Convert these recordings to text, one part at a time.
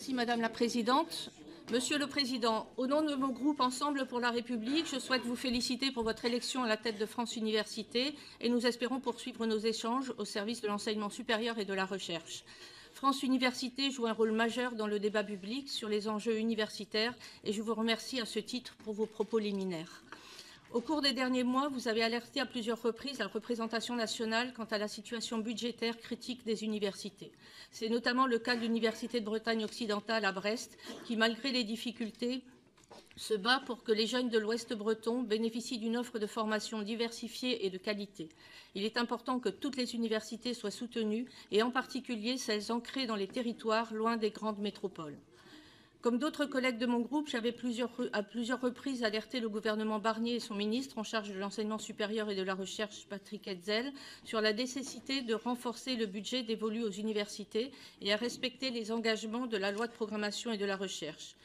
Merci Madame la Présidente. Monsieur le Président, au nom de mon groupe Ensemble pour la République, je souhaite vous féliciter pour votre élection à la tête de France Université et nous espérons poursuivre nos échanges au service de l'enseignement supérieur et de la recherche. France Université joue un rôle majeur dans le débat public sur les enjeux universitaires et je vous remercie à ce titre pour vos propos liminaires. Au cours des derniers mois, vous avez alerté à plusieurs reprises la représentation nationale quant à la situation budgétaire critique des universités. C'est notamment le cas de l'Université de Bretagne occidentale à Brest, qui, malgré les difficultés, se bat pour que les jeunes de l'Ouest breton bénéficient d'une offre de formation diversifiée et de qualité. Il est important que toutes les universités soient soutenues, et en particulier celles ancrées dans les territoires loin des grandes métropoles. Comme d'autres collègues de mon groupe, j'avais à plusieurs reprises alerté le gouvernement Barnier et son ministre en charge de l'enseignement supérieur et de la recherche, Patrick Hetzel, sur la nécessité de renforcer le budget dévolu aux universités et à respecter les engagements de la loi de programmation et de la recherche.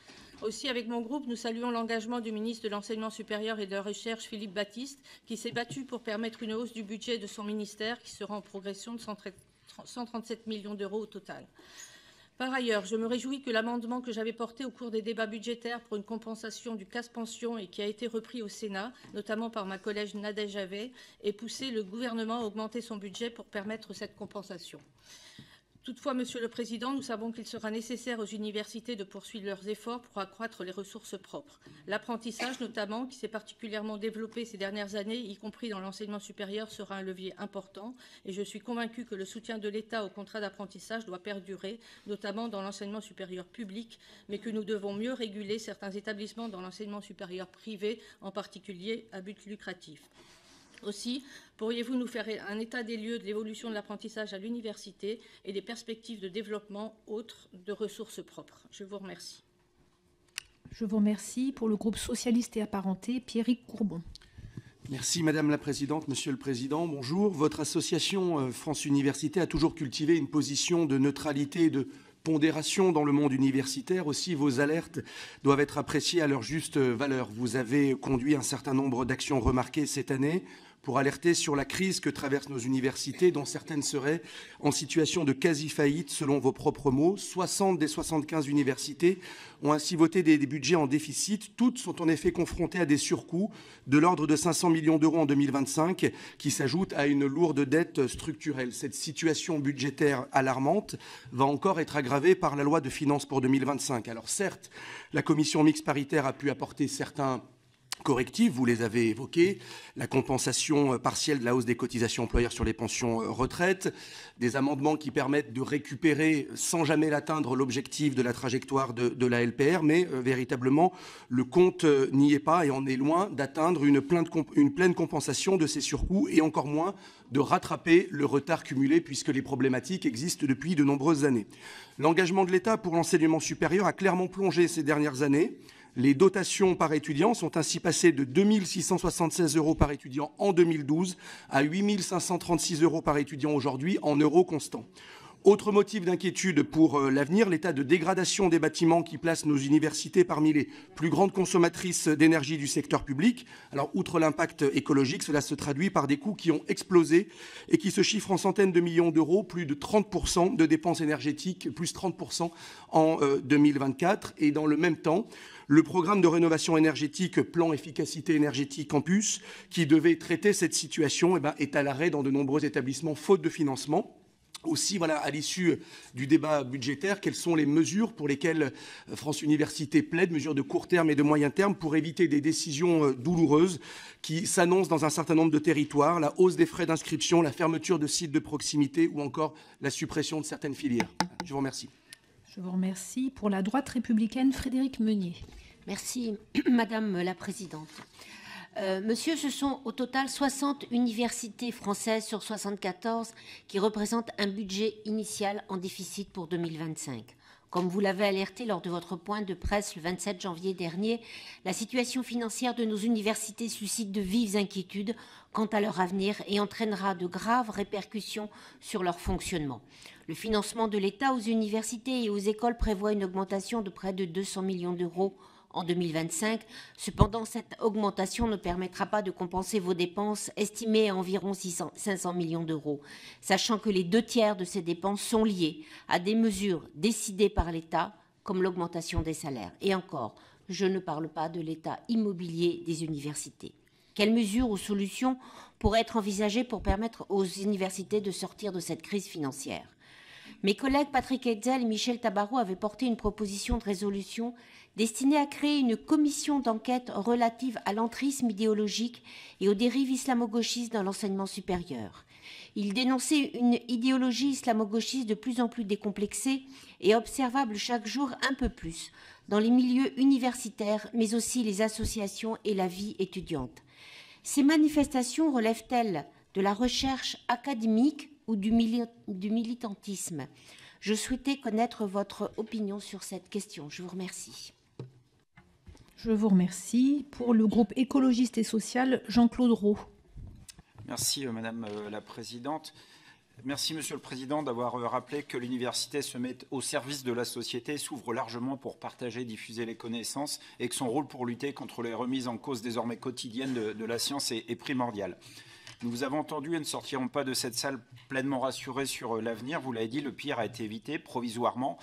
Aussi, avec mon groupe, nous saluons l'engagement du ministre de l'Enseignement supérieur et de la Recherche, Philippe Baptiste, qui s'est battu pour permettre une hausse du budget de son ministère qui sera en progression de 137 millions d'euros au total. Par ailleurs, je me réjouis que l'amendement que j'avais porté au cours des débats budgétaires pour une compensation du casse-pension et qui a été repris au Sénat, notamment par ma collègue Nadège Havet, ait poussé le gouvernement à augmenter son budget pour permettre cette compensation. Toutefois, Monsieur le Président, nous savons qu'il sera nécessaire aux universités de poursuivre leurs efforts pour accroître les ressources propres. L'apprentissage, notamment, qui s'est particulièrement développé ces dernières années, y compris dans l'enseignement supérieur, sera un levier important. Et je suis convaincue que le soutien de l'État au contrat d'apprentissage doit perdurer, notamment dans l'enseignement supérieur public, mais que nous devons mieux réguler certains établissements dans l'enseignement supérieur privé, en particulier à but lucratif. Aussi, pourriez-vous nous faire un état des lieux de l'évolution de l'apprentissage à l'université et des perspectives de développement autres de ressources propres? Je vous remercie. Je vous remercie. Pour le groupe socialiste et apparenté, Pierrick Courbon. Merci Madame la Présidente, Monsieur le Président. Bonjour. Votre association France Université a toujours cultivé une position de neutralité et de pondération dans le monde universitaire. Aussi, vos alertes doivent être appréciées à leur juste valeur. Vous avez conduit un certain nombre d'actions remarquées cette année pour alerter sur la crise que traversent nos universités, dont certaines seraient en situation de quasi-faillite, selon vos propres mots. 60 des 75 universités ont ainsi voté des budgets en déficit. Toutes sont en effet confrontées à des surcoûts de l'ordre de 500 millions d'euros en 2025, qui s'ajoutent à une lourde dette structurelle. Cette situation budgétaire alarmante va encore être aggravée par la loi de finances pour 2025. Alors certes, la commission mixte paritaire a pu apporter certains correctifs, vous les avez évoqués, la compensation partielle de la hausse des cotisations employeurs sur les pensions retraite, des amendements qui permettent de récupérer sans jamais l'atteindre l'objectif de la trajectoire de la LPR, mais véritablement le compte n'y est pas et on est loin d'atteindre une pleine compensation de ces surcoûts et encore moins de rattraper le retard cumulé puisque les problématiques existent depuis de nombreuses années. L'engagement de l'État pour l'enseignement supérieur a clairement plongé ces dernières années. Les dotations par étudiant sont ainsi passées de 2 676 € par étudiant en 2012 à 8 536 € par étudiant aujourd'hui en euros constants. Autre motif d'inquiétude pour l'avenir, l'état de dégradation des bâtiments qui place nos universités parmi les plus grandes consommatrices d'énergie du secteur public. Alors, outre l'impact écologique, cela se traduit par des coûts qui ont explosé et qui se chiffrent en centaines de millions d'euros, plus de 30% de dépenses énergétiques, plus 30% en 2024. Et dans le même temps, le programme de rénovation énergétique Plan Efficacité Énergétique Campus, qui devait traiter cette situation, est à l'arrêt dans de nombreux établissements faute de financement. Aussi, voilà, à l'issue du débat budgétaire, quelles sont les mesures pour lesquelles France Université plaide, mesures de court terme et de moyen terme, pour éviter des décisions douloureuses qui s'annoncent dans un certain nombre de territoires, la hausse des frais d'inscription, la fermeture de sites de proximité ou encore la suppression de certaines filières. Je vous remercie. Je vous remercie. Pour la droite républicaine, Frédéric Meunier. Merci, Madame la Présidente. Monsieur, ce sont au total 60 universités françaises sur 74 qui représentent un budget initial en déficit pour 2025. Comme vous l'avez alerté lors de votre point de presse le 27 janvier dernier, la situation financière de nos universités suscite de vives inquiétudes quant à leur avenir et entraînera de graves répercussions sur leur fonctionnement. Le financement de l'État aux universités et aux écoles prévoit une augmentation de près de 200 millions d'euros en 2025. Cependant, cette augmentation ne permettra pas de compenser vos dépenses estimées à environ 500 millions d'euros, sachant que les 2 tiers de ces dépenses sont liées à des mesures décidées par l'État, comme l'augmentation des salaires. Et encore, je ne parle pas de l'état immobilier des universités. Quelles mesures ou solutions pourraient être envisagées pour permettre aux universités de sortir de cette crise financière ? Mes collègues Patrick Hetzel et Michel Tabarot avaient porté une proposition de résolution destinée à créer une commission d'enquête relative à l'entrisme idéologique et aux dérives islamo-gauchistes dans l'enseignement supérieur. Ils dénonçaient une idéologie islamo-gauchiste de plus en plus décomplexée et observable chaque jour un peu plus dans les milieux universitaires, mais aussi les associations et la vie étudiante. Ces manifestations relèvent-elles de la recherche académique ou du militantisme ? Je souhaitais connaître votre opinion sur cette question. Je vous remercie. Je vous remercie. Pour le groupe écologiste et social, Jean-Claude Roux. Merci Madame la Présidente. Merci Monsieur le Président d'avoir rappelé que l'université se met au service de la société, s'ouvre largement pour partager, diffuser les connaissances et que son rôle pour lutter contre les remises en cause désormais quotidiennes de la science est primordial. Nous vous avons entendu et ne sortirons pas de cette salle pleinement rassurés sur l'avenir. Vous l'avez dit, le pire a été évité provisoirement,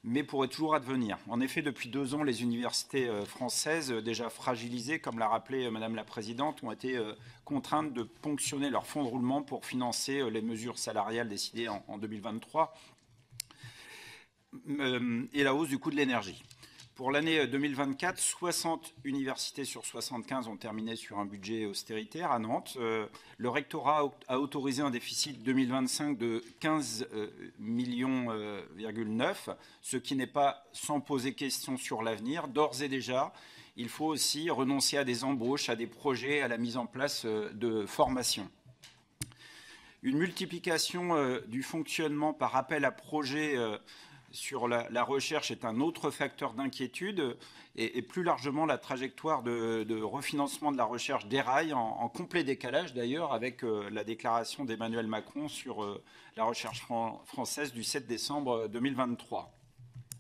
mais pourrait toujours advenir. En effet, depuis 2 ans, les universités françaises, déjà fragilisées, comme l'a rappelé Madame la Présidente, ont été contraintes de ponctionner leur fonds de roulement pour financer les mesures salariales décidées en 2023 et la hausse du coût de l'énergie. Pour l'année 2024, 60 universités sur 75 ont terminé sur un budget austéritaire. À Nantes, le rectorat a autorisé un déficit 2025 de 15,9 millions, ce qui n'est pas sans poser question sur l'avenir. D'ores et déjà, il faut aussi renoncer à des embauches, à des projets, à la mise en place de formations. Une multiplication du fonctionnement par appel à projets sur la recherche est un autre facteur d'inquiétude et plus largement la trajectoire de refinancement de la recherche déraille en complet décalage d'ailleurs avec la déclaration d'Emmanuel Macron sur la recherche française du 7 décembre 2023.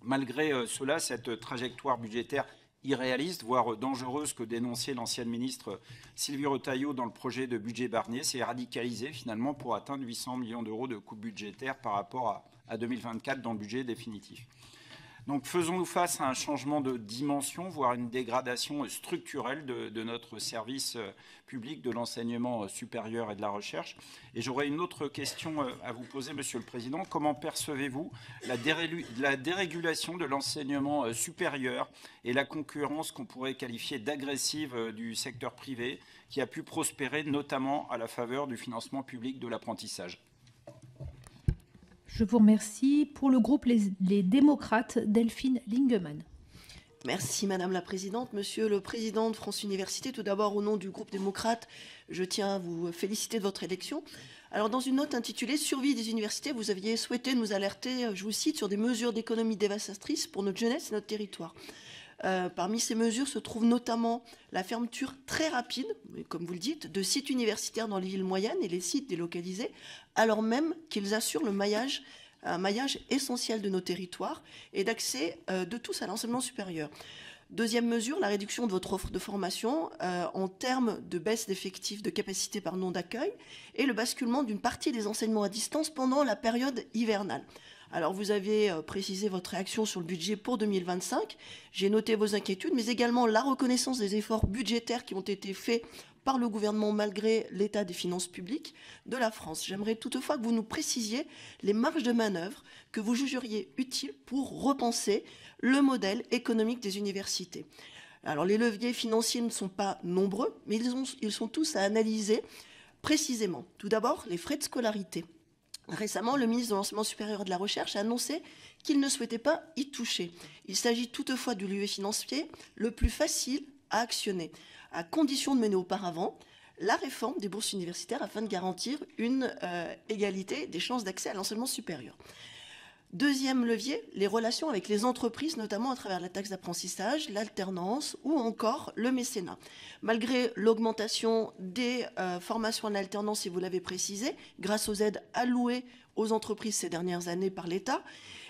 Malgré cela, cette trajectoire budgétaire irréaliste, voire dangereuse que dénonçait l'ancienne ministre Sylvie Retailleau dans le projet de budget Barnier, s'est radicalisée finalement pour atteindre 800 millions d'euros de coupes budgétaires par rapport à 2024 dans le budget définitif. Donc faisons-nous face à un changement de dimension, voire une dégradation structurelle de notre service public de l'enseignement supérieur et de la recherche. Et j'aurais une autre question à vous poser, Monsieur le Président. Comment percevez-vous la dérégulation de l'enseignement supérieur et la concurrence qu'on pourrait qualifier d'agressive du secteur privé qui a pu prospérer notamment à la faveur du financement public de l'apprentissage ? Je vous remercie. Pour le groupe Les Démocrates, Delphine Lingemann. Merci Madame la Présidente. Monsieur le Président de France Université, tout d'abord au nom du groupe démocrate, je tiens à vous féliciter de votre élection. Alors dans une note intitulée « Survie des universités », vous aviez souhaité nous alerter, je vous cite, sur des mesures d'économie dévastatrices pour notre jeunesse et notre territoire. Parmi ces mesures se trouve notamment la fermeture très rapide, comme vous le dites, de sites universitaires dans les villes moyennes et les sites délocalisés, alors même qu'ils assurent un maillage essentiel de nos territoires et d'accès de tous à l'enseignement supérieur. Deuxième mesure, la réduction de votre offre de formation en termes de baisse d'effectifs, de capacité d'accueil et le basculement d'une partie des enseignements à distance pendant la période hivernale. Alors, vous avez précisé votre réaction sur le budget pour 2025. J'ai noté vos inquiétudes, mais également la reconnaissance des efforts budgétaires qui ont été faits par le gouvernement malgré l'état des finances publiques de la France. J'aimerais toutefois que vous nous précisiez les marges de manœuvre que vous jugeriez utiles pour repenser le modèle économique des universités. Alors, les leviers financiers ne sont pas nombreux, mais ils sont tous à analyser précisément. Tout d'abord, les frais de scolarité. Récemment, le ministre de l'Enseignement supérieur et de la Recherche a annoncé qu'il ne souhaitait pas y toucher. Il s'agit toutefois du levier financier le plus facile à actionner, à condition de mener auparavant la réforme des bourses universitaires afin de garantir une égalité des chances d'accès à l'enseignement supérieur. Deuxième levier, les relations avec les entreprises, notamment à travers la taxe d'apprentissage, l'alternance ou encore le mécénat. Malgré l'augmentation des formations en alternance, et vous l'avez précisé, grâce aux aides allouées aux entreprises ces dernières années par l'État,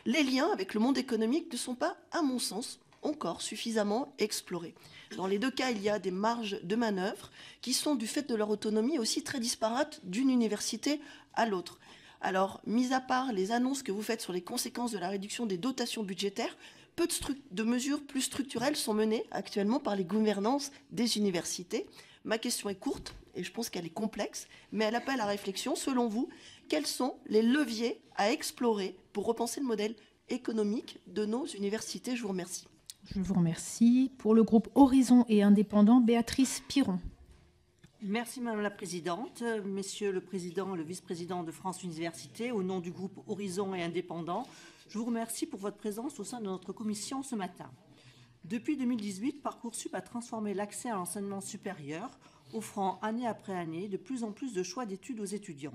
les liens avec le monde économique ne sont pas, à mon sens, encore suffisamment explorés. Dans les deux cas, il y a des marges de manœuvre qui sont, du fait de leur autonomie, aussi très disparates d'une université à l'autre. Alors, mis à part les annonces que vous faites sur les conséquences de la réduction des dotations budgétaires, peu de mesures plus structurelles sont menées actuellement par les gouvernances des universités. Ma question est courte et je pense qu'elle est complexe, mais elle appelle à réflexion. Selon vous, quels sont les leviers à explorer pour repenser le modèle économique de nos universités? Je vous remercie. Je vous remercie. Pour le groupe Horizon et Indépendant, Béatrice Piron. Merci Madame la Présidente. Messieurs le Président et le Vice-président de France Université, au nom du groupe Horizon et Indépendant, je vous remercie pour votre présence au sein de notre commission ce matin. Depuis 2018, Parcoursup a transformé l'accès à l'enseignement supérieur, offrant année après année de plus en plus de choix d'études aux étudiants.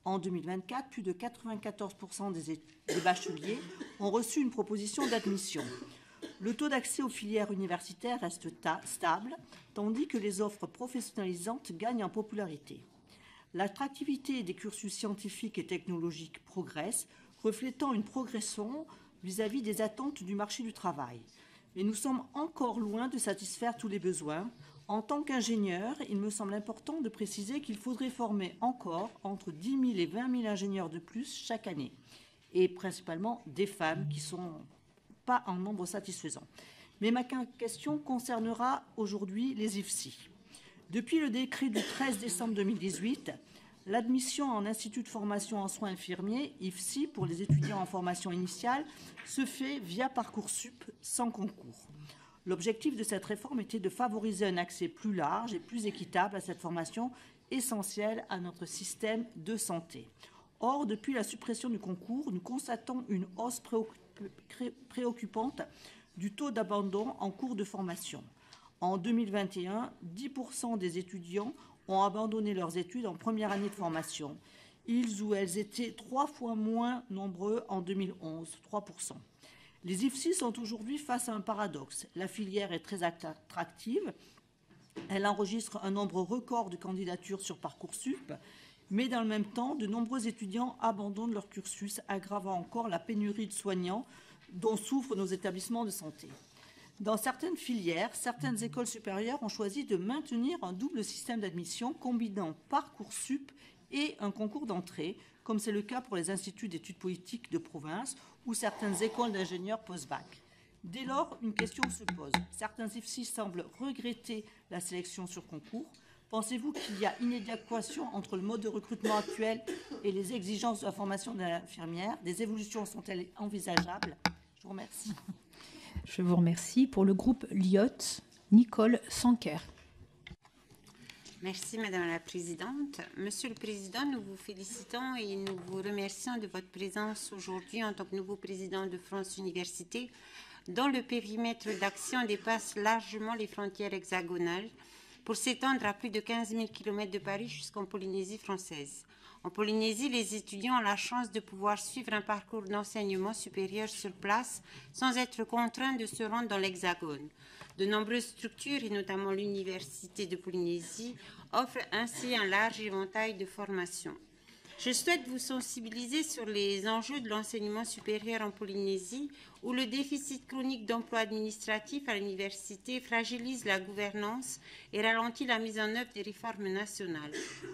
En 2024, plus de 94% des bacheliers ont reçu une proposition d'admission. Le taux d'accès aux filières universitaires reste stable, tandis que les offres professionnalisantes gagnent en popularité. L'attractivité des cursus scientifiques et technologiques progresse, reflétant une progression vis-à-vis des attentes du marché du travail. Mais nous sommes encore loin de satisfaire tous les besoins. En tant qu'ingénieur, il me semble important de préciser qu'il faudrait former encore entre 10 000 et 20 000 ingénieurs de plus chaque année, et principalement des femmes qui sont pas en nombre satisfaisant. Mais ma question concernera aujourd'hui les IFSI. Depuis le décret du 13 décembre 2018, l'admission en institut de formation en soins infirmiers, IFSI, pour les étudiants en formation initiale, se fait via Parcoursup sans concours. L'objectif de cette réforme était de favoriser un accès plus large et plus équitable à cette formation essentielle à notre système de santé. Or, depuis la suppression du concours, nous constatons une hausse préoccupante du taux d'abandon en cours de formation. En 2021, 10% des étudiants ont abandonné leurs études en première année de formation. Ils ou elles étaient 3 fois moins nombreux en 2011, 3%. Les IFSI sont aujourd'hui face à un paradoxe. La filière est très attractive. Elle enregistre un nombre record de candidatures sur Parcoursup, mais dans le même temps, de nombreux étudiants abandonnent leur cursus, aggravant encore la pénurie de soignants dont souffrent nos établissements de santé. Dans certaines filières, certaines écoles supérieures ont choisi de maintenir un double système d'admission combinant Parcoursup et un concours d'entrée, comme c'est le cas pour les instituts d'études politiques de province ou certaines écoles d'ingénieurs post-bac. Dès lors, une question se pose. Certains IFSI semblent regretter la sélection sur concours. Pensez-vous qu'il y a inadéquation entre le mode de recrutement actuel et les exigences de la formation de l'infirmière? Des évolutions sont-elles envisageables? Je vous remercie. Je vous remercie. Pour le groupe LIOT, Nicole Sanker. Merci Madame la Présidente. Monsieur le Président, nous vous félicitons et nous vous remercions de votre présence aujourd'hui en tant que nouveau président de France Université, dont le périmètre d'action dépasse largement les frontières hexagonales, pour s'étendre à plus de 15 000 km de Paris jusqu'en Polynésie française. En Polynésie, les étudiants ont la chance de pouvoir suivre un parcours d'enseignement supérieur sur place sans être contraints de se rendre dans l'Hexagone. De nombreuses structures, et notamment l'Université de Polynésie, offrent ainsi un large éventail de formations. Je souhaite vous sensibiliser sur les enjeux de l'enseignement supérieur en Polynésie, où le déficit chronique d'emploi administratif à l'université fragilise la gouvernance et ralentit la mise en œuvre des réformes nationales.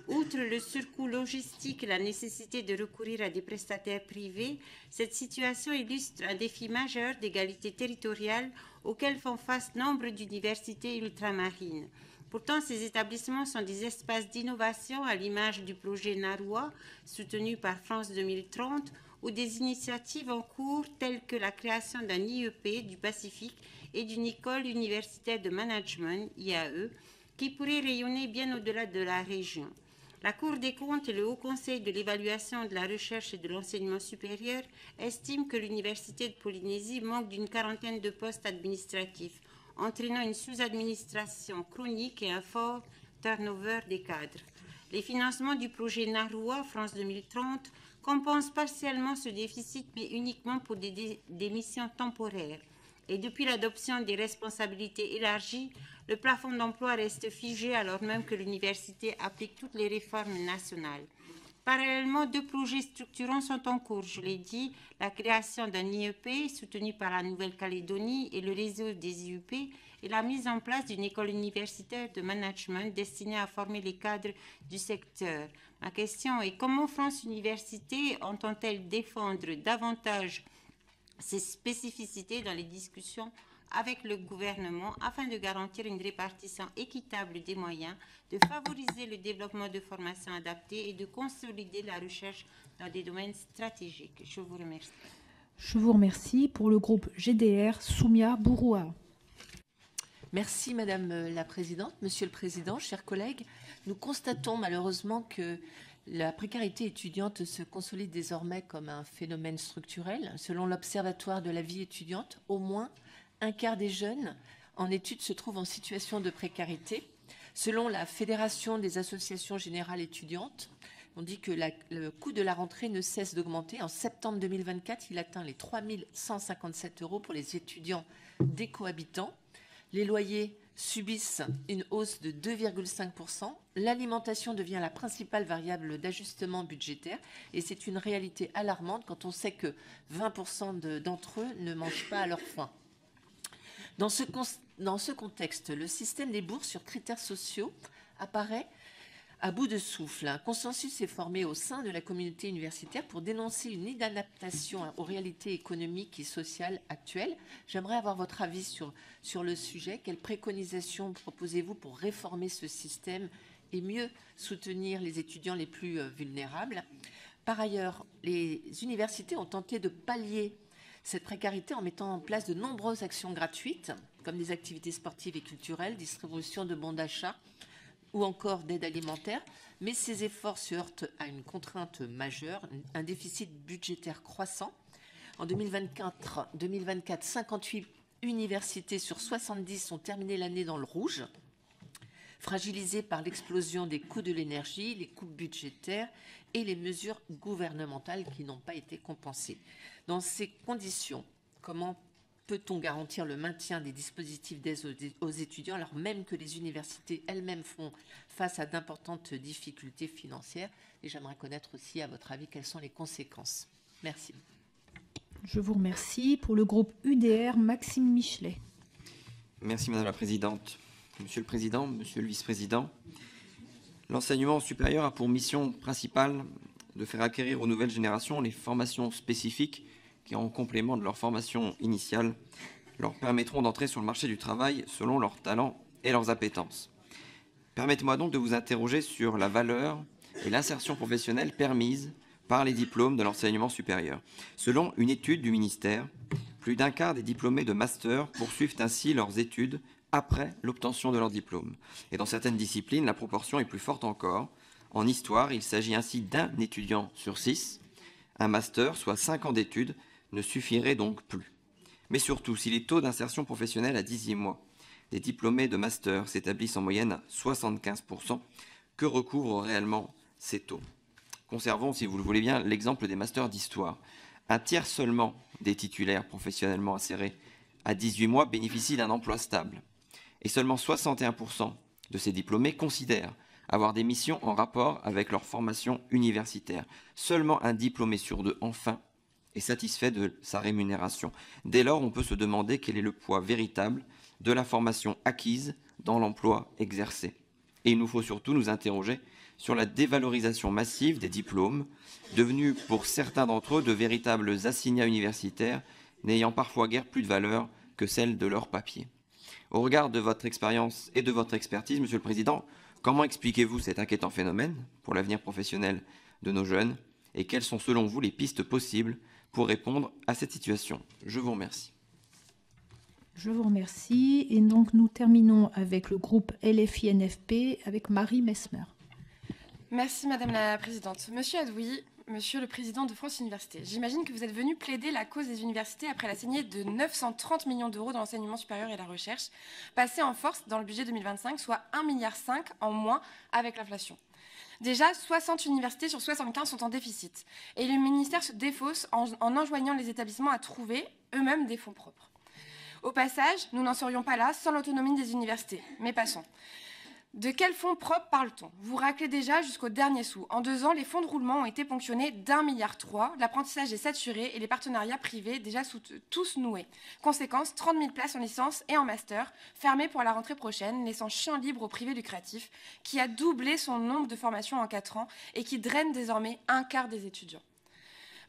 Outre le surcoût logistique et la nécessité de recourir à des prestataires privés, cette situation illustre un défi majeur d'égalité territoriale auquel font face nombre d'universités ultramarines. Pourtant, ces établissements sont des espaces d'innovation à l'image du projet Narwa, soutenu par France 2030, ou des initiatives en cours telles que la création d'un IEP du Pacifique et d'une école universitaire de management, IAE, qui pourrait rayonner bien au-delà de la région. La Cour des comptes et le Haut Conseil de l'évaluation de la recherche et de l'enseignement supérieur estiment que l'Université de Polynésie manque d'une quarantaine de postes administratifs, entraînant une sous-administration chronique et un fort turnover des cadres. Les financements du projet Narwa, France 2030, compensent partiellement ce déficit, mais uniquement pour des missions temporaires. Et depuis l'adoption des responsabilités élargies, le plafond d'emploi reste figé alors même que l'université applique toutes les réformes nationales. Parallèlement, 2 projets structurants sont en cours, je l'ai dit, la création d'un IEP soutenu par la Nouvelle-Calédonie et le réseau des IEP et la mise en place d'une école universitaire de management destinée à former les cadres du secteur. Ma question est comment France Université entend-elle défendre davantage ces spécificités dans les discussions avec le gouvernement afin de garantir une répartition équitable des moyens, de favoriser le développement de formations adaptées et de consolider la recherche dans des domaines stratégiques. Je vous remercie. Je vous remercie. Pour le groupe GDR, Soumia Bouroua. Merci Madame la Présidente. Monsieur le Président, chers collègues, nous constatons malheureusement que la précarité étudiante se consolide désormais comme un phénomène structurel. Selon l'Observatoire de la vie étudiante, au moins un quart des jeunes en études se trouvent en situation de précarité. Selon la Fédération des associations générales étudiantes, on dit que le coût de la rentrée ne cesse d'augmenter. En septembre 2024, il atteint les 3 157 € pour les étudiants des cohabitants. Les loyers subissent une hausse de 2,5%. L'alimentation devient la principale variable d'ajustement budgétaire et c'est une réalité alarmante quand on sait que 20% d'entre eux ne mangent pas à leur faim. Dans ce contexte, le système des bourses sur critères sociaux apparaît à bout de souffle. Un consensus est formé au sein de la communauté universitaire pour dénoncer une inadaptation aux réalités économiques et sociales actuelles. J'aimerais avoir votre avis sur le sujet. Quelles préconisations proposez-vous pour réformer ce système et mieux soutenir les étudiants les plus vulnérables? Par ailleurs, les universités ont tenté de pallier cette précarité en mettant en place de nombreuses actions gratuites, comme des activités sportives et culturelles, distribution de bons d'achat ou encore d'aide alimentaire. Mais ces efforts se heurtent à une contrainte majeure, un déficit budgétaire croissant. En 2024, 58 universités sur 70 ont terminé l'année dans le rouge, fragilisées par l'explosion des coûts de l'énergie, les coupes budgétaires et les mesures gouvernementales qui n'ont pas été compensées. Dans ces conditions, comment peut-on garantir le maintien des dispositifs d'aide aux étudiants alors même que les universités elles-mêmes font face à d'importantes difficultés financières? Et j'aimerais connaître aussi, à votre avis, quelles sont les conséquences. Merci. Je vous remercie. Pour le groupe UDR, Maxime Michelet. Merci Madame la Présidente. Monsieur le Président, Monsieur le Vice-président, l'enseignement supérieur a pour mission principale de faire acquérir aux nouvelles générations les formations spécifiques qui, en complément de leur formation initiale, leur permettront d'entrer sur le marché du travail selon leurs talents et leurs appétences. Permettez-moi donc de vous interroger sur la valeur et l'insertion professionnelle permise par les diplômes de l'enseignement supérieur. Selon une étude du ministère, plus d'un quart des diplômés de master poursuivent ainsi leurs études après l'obtention de leur diplôme. Et dans certaines disciplines, la proportion est plus forte encore. En histoire, il s'agit ainsi d'un étudiant sur 6. Un master, soit 5 ans d'études, ne suffirait donc plus. Mais surtout, si les taux d'insertion professionnelle à 18 mois des diplômés de master s'établissent en moyenne à 75%, que recouvrent réellement ces taux? Conservons, si vous le voulez bien, l'exemple des masters d'histoire. Un tiers seulement des titulaires professionnellement insérés à 18 mois bénéficient d'un emploi stable. Et seulement 61% de ces diplômés considèrent avoir des missions en rapport avec leur formation universitaire. Seulement un diplômé sur 2, enfin, est satisfait de sa rémunération. Dès lors, on peut se demander quel est le poids véritable de la formation acquise dans l'emploi exercé. Et il nous faut surtout nous interroger sur la dévalorisation massive des diplômes, devenus pour certains d'entre eux de véritables assignats universitaires, n'ayant parfois guère plus de valeur que celle de leur papier. Au regard de votre expérience et de votre expertise, Monsieur le Président, comment expliquez-vous cet inquiétant phénomène pour l'avenir professionnel de nos jeunes et quelles sont selon vous les pistes possibles pour répondre à cette situation? Je vous remercie. Je vous remercie. Et donc, nous terminons avec le groupe LFI-NFP avec Marie Messmer. Merci Madame la Présidente. Monsieur Adoui, Monsieur le Président de France Université, j'imagine que vous êtes venu plaider la cause des universités après la saignée de 930 millions d'euros dans l'enseignement supérieur et la recherche, passée en force dans le budget 2025, soit 1,5 milliard en moins avec l'inflation. Déjà, 60 universités sur 75 sont en déficit. Et le ministère se défausse en enjoignant les établissements à trouver eux-mêmes des fonds propres. Au passage, nous n'en serions pas là sans l'autonomie des universités. Mais passons. De quels fonds propres parle-t-on? Vous raclez déjà jusqu'au dernier sou. En 2 ans, les fonds de roulement ont été ponctionnés d'1,3 milliard. L'apprentissage est saturé et les partenariats privés déjà tous noués. Conséquence, 30 000 places en licence et en master, fermées pour la rentrée prochaine, laissant champ libre au privé lucratif, qui a doublé son nombre de formations en 4 ans et qui draine désormais un quart des étudiants.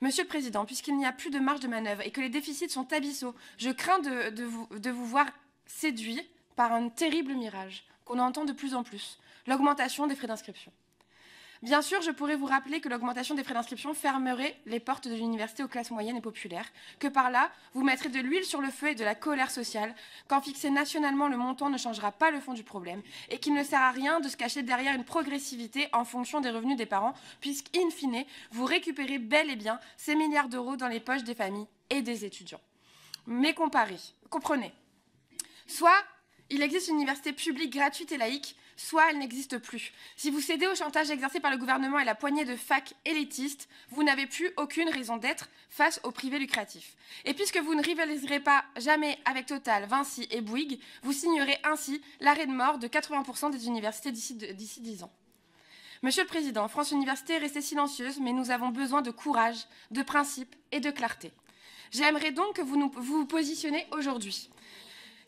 Monsieur le Président, puisqu'il n'y a plus de marge de manœuvre et que les déficits sont abyssaux, je crains de vous voir séduit par un terrible mirage qu'on entend de plus en plus, l'augmentation des frais d'inscription. Bien sûr, je pourrais vous rappeler que l'augmentation des frais d'inscription fermerait les portes de l'université aux classes moyennes et populaires, que par là, vous mettrez de l'huile sur le feu et de la colère sociale, qu'en fixer nationalement le montant ne changera pas le fond du problème, et qu'il ne sert à rien de se cacher derrière une progressivité en fonction des revenus des parents, puisqu'in fine, vous récupérez bel et bien ces milliards d'euros dans les poches des familles et des étudiants. Mais comprenez, soit il existe une université publique gratuite et laïque, soit elle n'existe plus. Si vous cédez au chantage exercé par le gouvernement et la poignée de facs élitistes, vous n'avez plus aucune raison d'être face au privé lucratif. Et puisque vous ne rivaliserez pas jamais avec Total, Vinci et Bouygues, vous signerez ainsi l'arrêt de mort de 80% des universités d'ici 10 ans. Monsieur le Président, France Université est restée silencieuse, mais nous avons besoin de courage, de principe et de clarté. J'aimerais donc que vous vous positionnez aujourd'hui.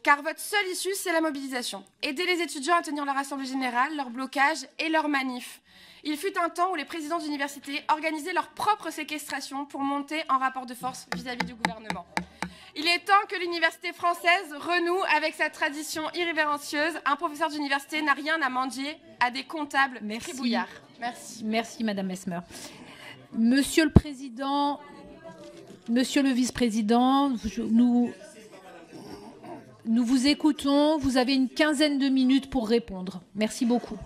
Car votre seule issue, c'est la mobilisation. Aider les étudiants à tenir leur assemblée générale, leur blocage et leur manif. Il fut un temps où les présidents d'université organisaient leur propre séquestration pour monter en rapport de force vis-à-vis du gouvernement. Il est temps que l'université française renoue avec sa tradition irrévérencieuse. Un professeur d'université n'a rien à mendier à des comptables tribouillards. Merci. Merci, Madame Messmer. Monsieur le Président, Monsieur le Vice-président, nous vous écoutons. Vous avez une quinzaine de minutes pour répondre. Merci beaucoup.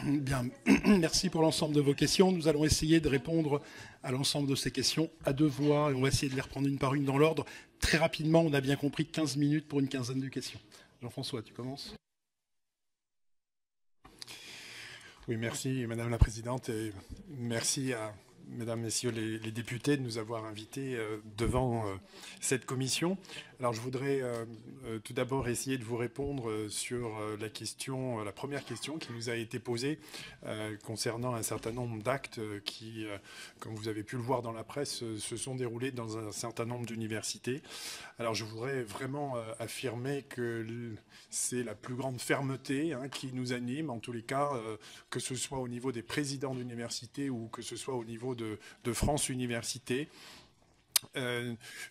Bien, merci pour l'ensemble de vos questions. Nous allons essayer de répondre à l'ensemble de ces questions à deux voix et on va essayer de les reprendre une par une dans l'ordre. Très rapidement, on a bien compris 15 minutes pour une quinzaine de questions. Jean-François, tu commences ? Oui, merci Madame la Présidente et merci à Mesdames, Messieurs les députés de nous avoir invités devant cette commission. Alors je voudrais tout d'abord essayer de vous répondre sur la première question qui nous a été posée concernant un certain nombre d'actes qui, comme vous avez pu le voir dans la presse, se sont déroulés dans un certain nombre d'universités. Alors je voudrais vraiment affirmer que c'est la plus grande fermeté qui nous anime, en tous les cas, que ce soit au niveau des présidents d'université ou que ce soit au niveau de France Université.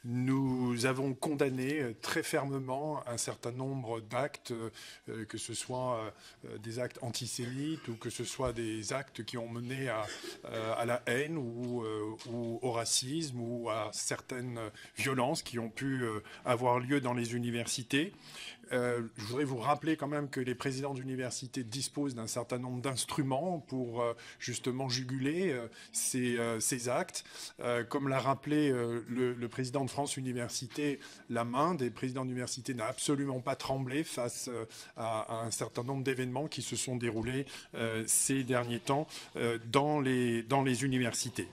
Nous avons condamné très fermement un certain nombre d'actes, que ce soit des actes antisémites ou que ce soit des actes qui ont mené à la haine ou au racisme ou à certaines violences qui ont pu avoir lieu dans les universités. Je voudrais vous rappeler quand même que les présidents d'université disposent d'un certain nombre d'instruments pour justement juguler ces actes. Comme l'a rappelé le président de France Université, la main des présidents d'université n'a absolument pas tremblé face à un certain nombre d'événements qui se sont déroulés ces derniers temps dans les universités.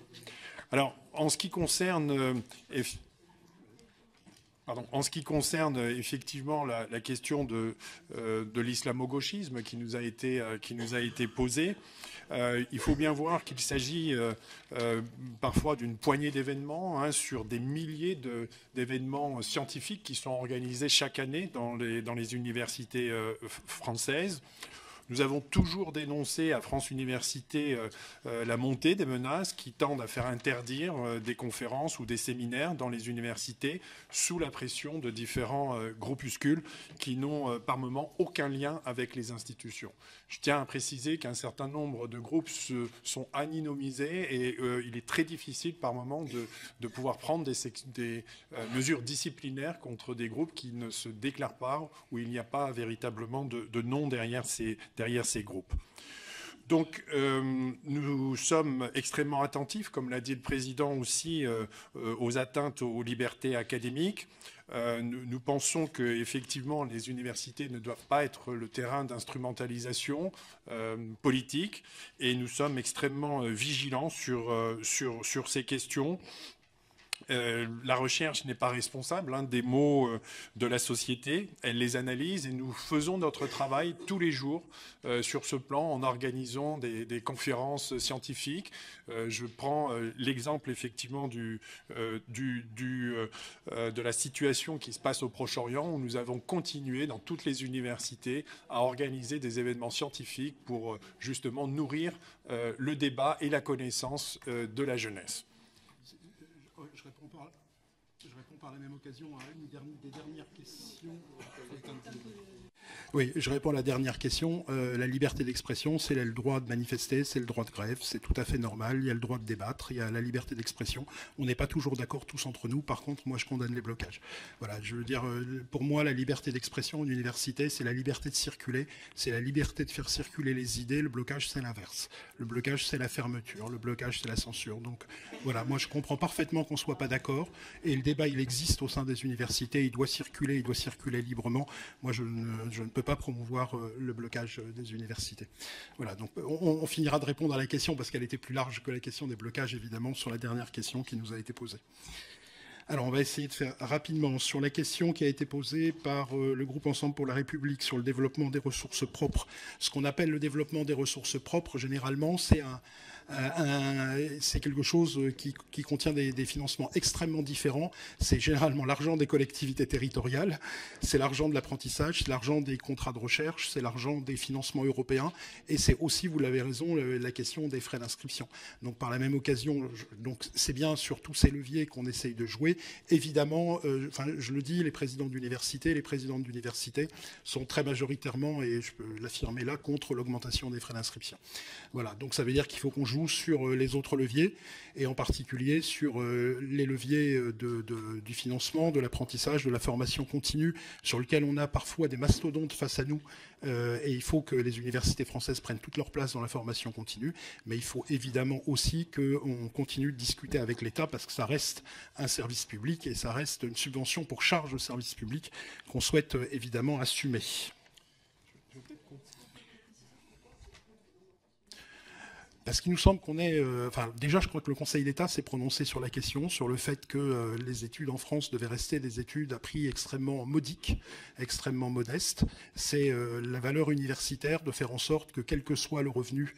Alors, en ce qui concerne effectivement la question de l'islamo-gauchisme qui nous a été posée, il faut bien voir qu'il s'agit parfois d'une poignée d'événements sur des milliers d'événements scientifiques qui sont organisés chaque année dans les universités françaises. Nous avons toujours dénoncé à France Université la montée des menaces qui tendent à faire interdire des conférences ou des séminaires dans les universités sous la pression de différents groupuscules qui n'ont par moment aucun lien avec les institutions. Je tiens à préciser qu'un certain nombre de groupes sont anonymisés et il est très difficile par moment de pouvoir prendre des mesures disciplinaires contre des groupes qui ne se déclarent pas, où il n'y a pas véritablement de nom derrière ces groupes. Donc, nous sommes extrêmement attentifs, comme l'a dit le Président aussi, aux atteintes aux libertés académiques. Nous pensons qu'effectivement, les universités ne doivent pas être le terrain d'instrumentalisation politique et nous sommes extrêmement vigilants sur ces questions. La recherche n'est pas responsable des maux de la société. Elle les analyse et nous faisons notre travail tous les jours sur ce plan en organisant des conférences scientifiques. Je prends l'exemple effectivement de la situation qui se passe au Proche-Orient où nous avons continué dans toutes les universités à organiser des événements scientifiques pour justement nourrir le débat et la connaissance de la jeunesse. Je réponds par la même occasion à une des dernières questions. Oui, je réponds à la dernière question. La liberté d'expression, c'est le droit de manifester, c'est le droit de grève, c'est tout à fait normal. Il y a le droit de débattre, il y a la liberté d'expression. On n'est pas toujours d'accord tous entre nous. Par contre, moi, je condamne les blocages. Voilà, je veux dire, pour moi, la liberté d'expression en université, c'est la liberté de circuler, c'est la liberté de faire circuler les idées. Le blocage, c'est l'inverse. Le blocage, c'est la fermeture. Le blocage, c'est la censure. Donc, voilà, moi, je comprends parfaitement qu'on ne soit pas d'accord. Et le débat, il existe au sein des universités. Il doit circuler librement. Moi, je ne peux pas promouvoir le blocage des universités. Voilà, donc on finira de répondre à la question parce qu'elle était plus large que la question des blocages, évidemment, sur la dernière question qui nous a été posée. Alors, on va essayer de faire rapidement sur la question qui a été posée par le groupe Ensemble pour la République sur le développement des ressources propres. Ce qu'on appelle le développement des ressources propres, généralement, c'est quelque chose qui contient des financements extrêmement différents. C'est généralement l'argent des collectivités territoriales, c'est l'argent de l'apprentissage, c'est l'argent des contrats de recherche, c'est l'argent des financements européens, et c'est aussi, vous l'avez raison, la question des frais d'inscription. Donc par la même occasion, c'est bien sur tous ces leviers qu'on essaye de jouer. Évidemment, je le dis, les présidents d'université, les présidentes d'université sont très majoritairement, et je peux l'affirmer là, contre l'augmentation des frais d'inscription. Voilà, donc ça veut dire qu'il faut qu'on joue sur les autres leviers, et en particulier sur les leviers du financement, de l'apprentissage, de la formation continue, sur lequel on a parfois des mastodontes face à nous, et il faut que les universités françaises prennent toute leur place dans la formation continue, mais il faut évidemment aussi qu'on continue de discuter avec l'État, parce que ça reste un service public, et ça reste une subvention pour charge de service public qu'on souhaite évidemment assumer. Parce qu'il nous semble qu'on est... déjà, je crois que le Conseil d'État s'est prononcé sur la question, sur le fait que les études en France devaient rester des études à prix extrêmement modiques, extrêmement modestes. C'est la valeur universitaire de faire en sorte que, quel que soit le revenu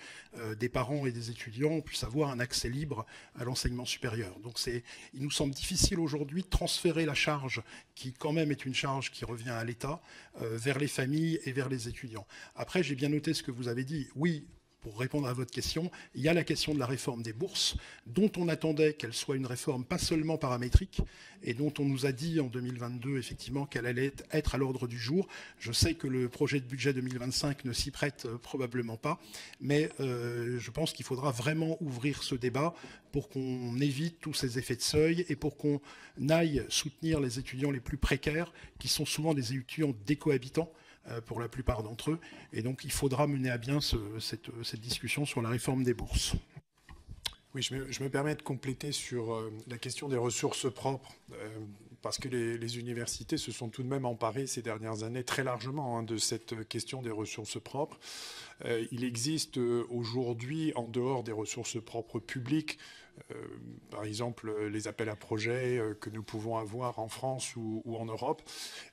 des parents et des étudiants, on puisse avoir un accès libre à l'enseignement supérieur. Donc il nous semble difficile aujourd'hui de transférer la charge, qui quand même est une charge qui revient à l'État, vers les familles et vers les étudiants. Après, j'ai bien noté ce que vous avez dit. Oui, pour répondre à votre question, il y a la question de la réforme des bourses, dont on attendait qu'elle soit une réforme pas seulement paramétrique, et dont on nous a dit en 2022 effectivement qu'elle allait être à l'ordre du jour. Je sais que le projet de budget 2025 ne s'y prête probablement pas, mais je pense qu'il faudra vraiment ouvrir ce débat pour qu'on évite tous ces effets de seuil et pour qu'on aille soutenir les étudiants les plus précaires, qui sont souvent des étudiants décohabitants, pour la plupart d'entre eux. Et donc, il faudra mener à bien cette discussion sur la réforme des bourses. Oui, je me permets de compléter sur la question des ressources propres, parce que les universités se sont tout de même emparées ces dernières années très largement de cette question des ressources propres. Il existe aujourd'hui, en dehors des ressources propres publiques, par exemple les appels à projets que nous pouvons avoir en France ou en Europe.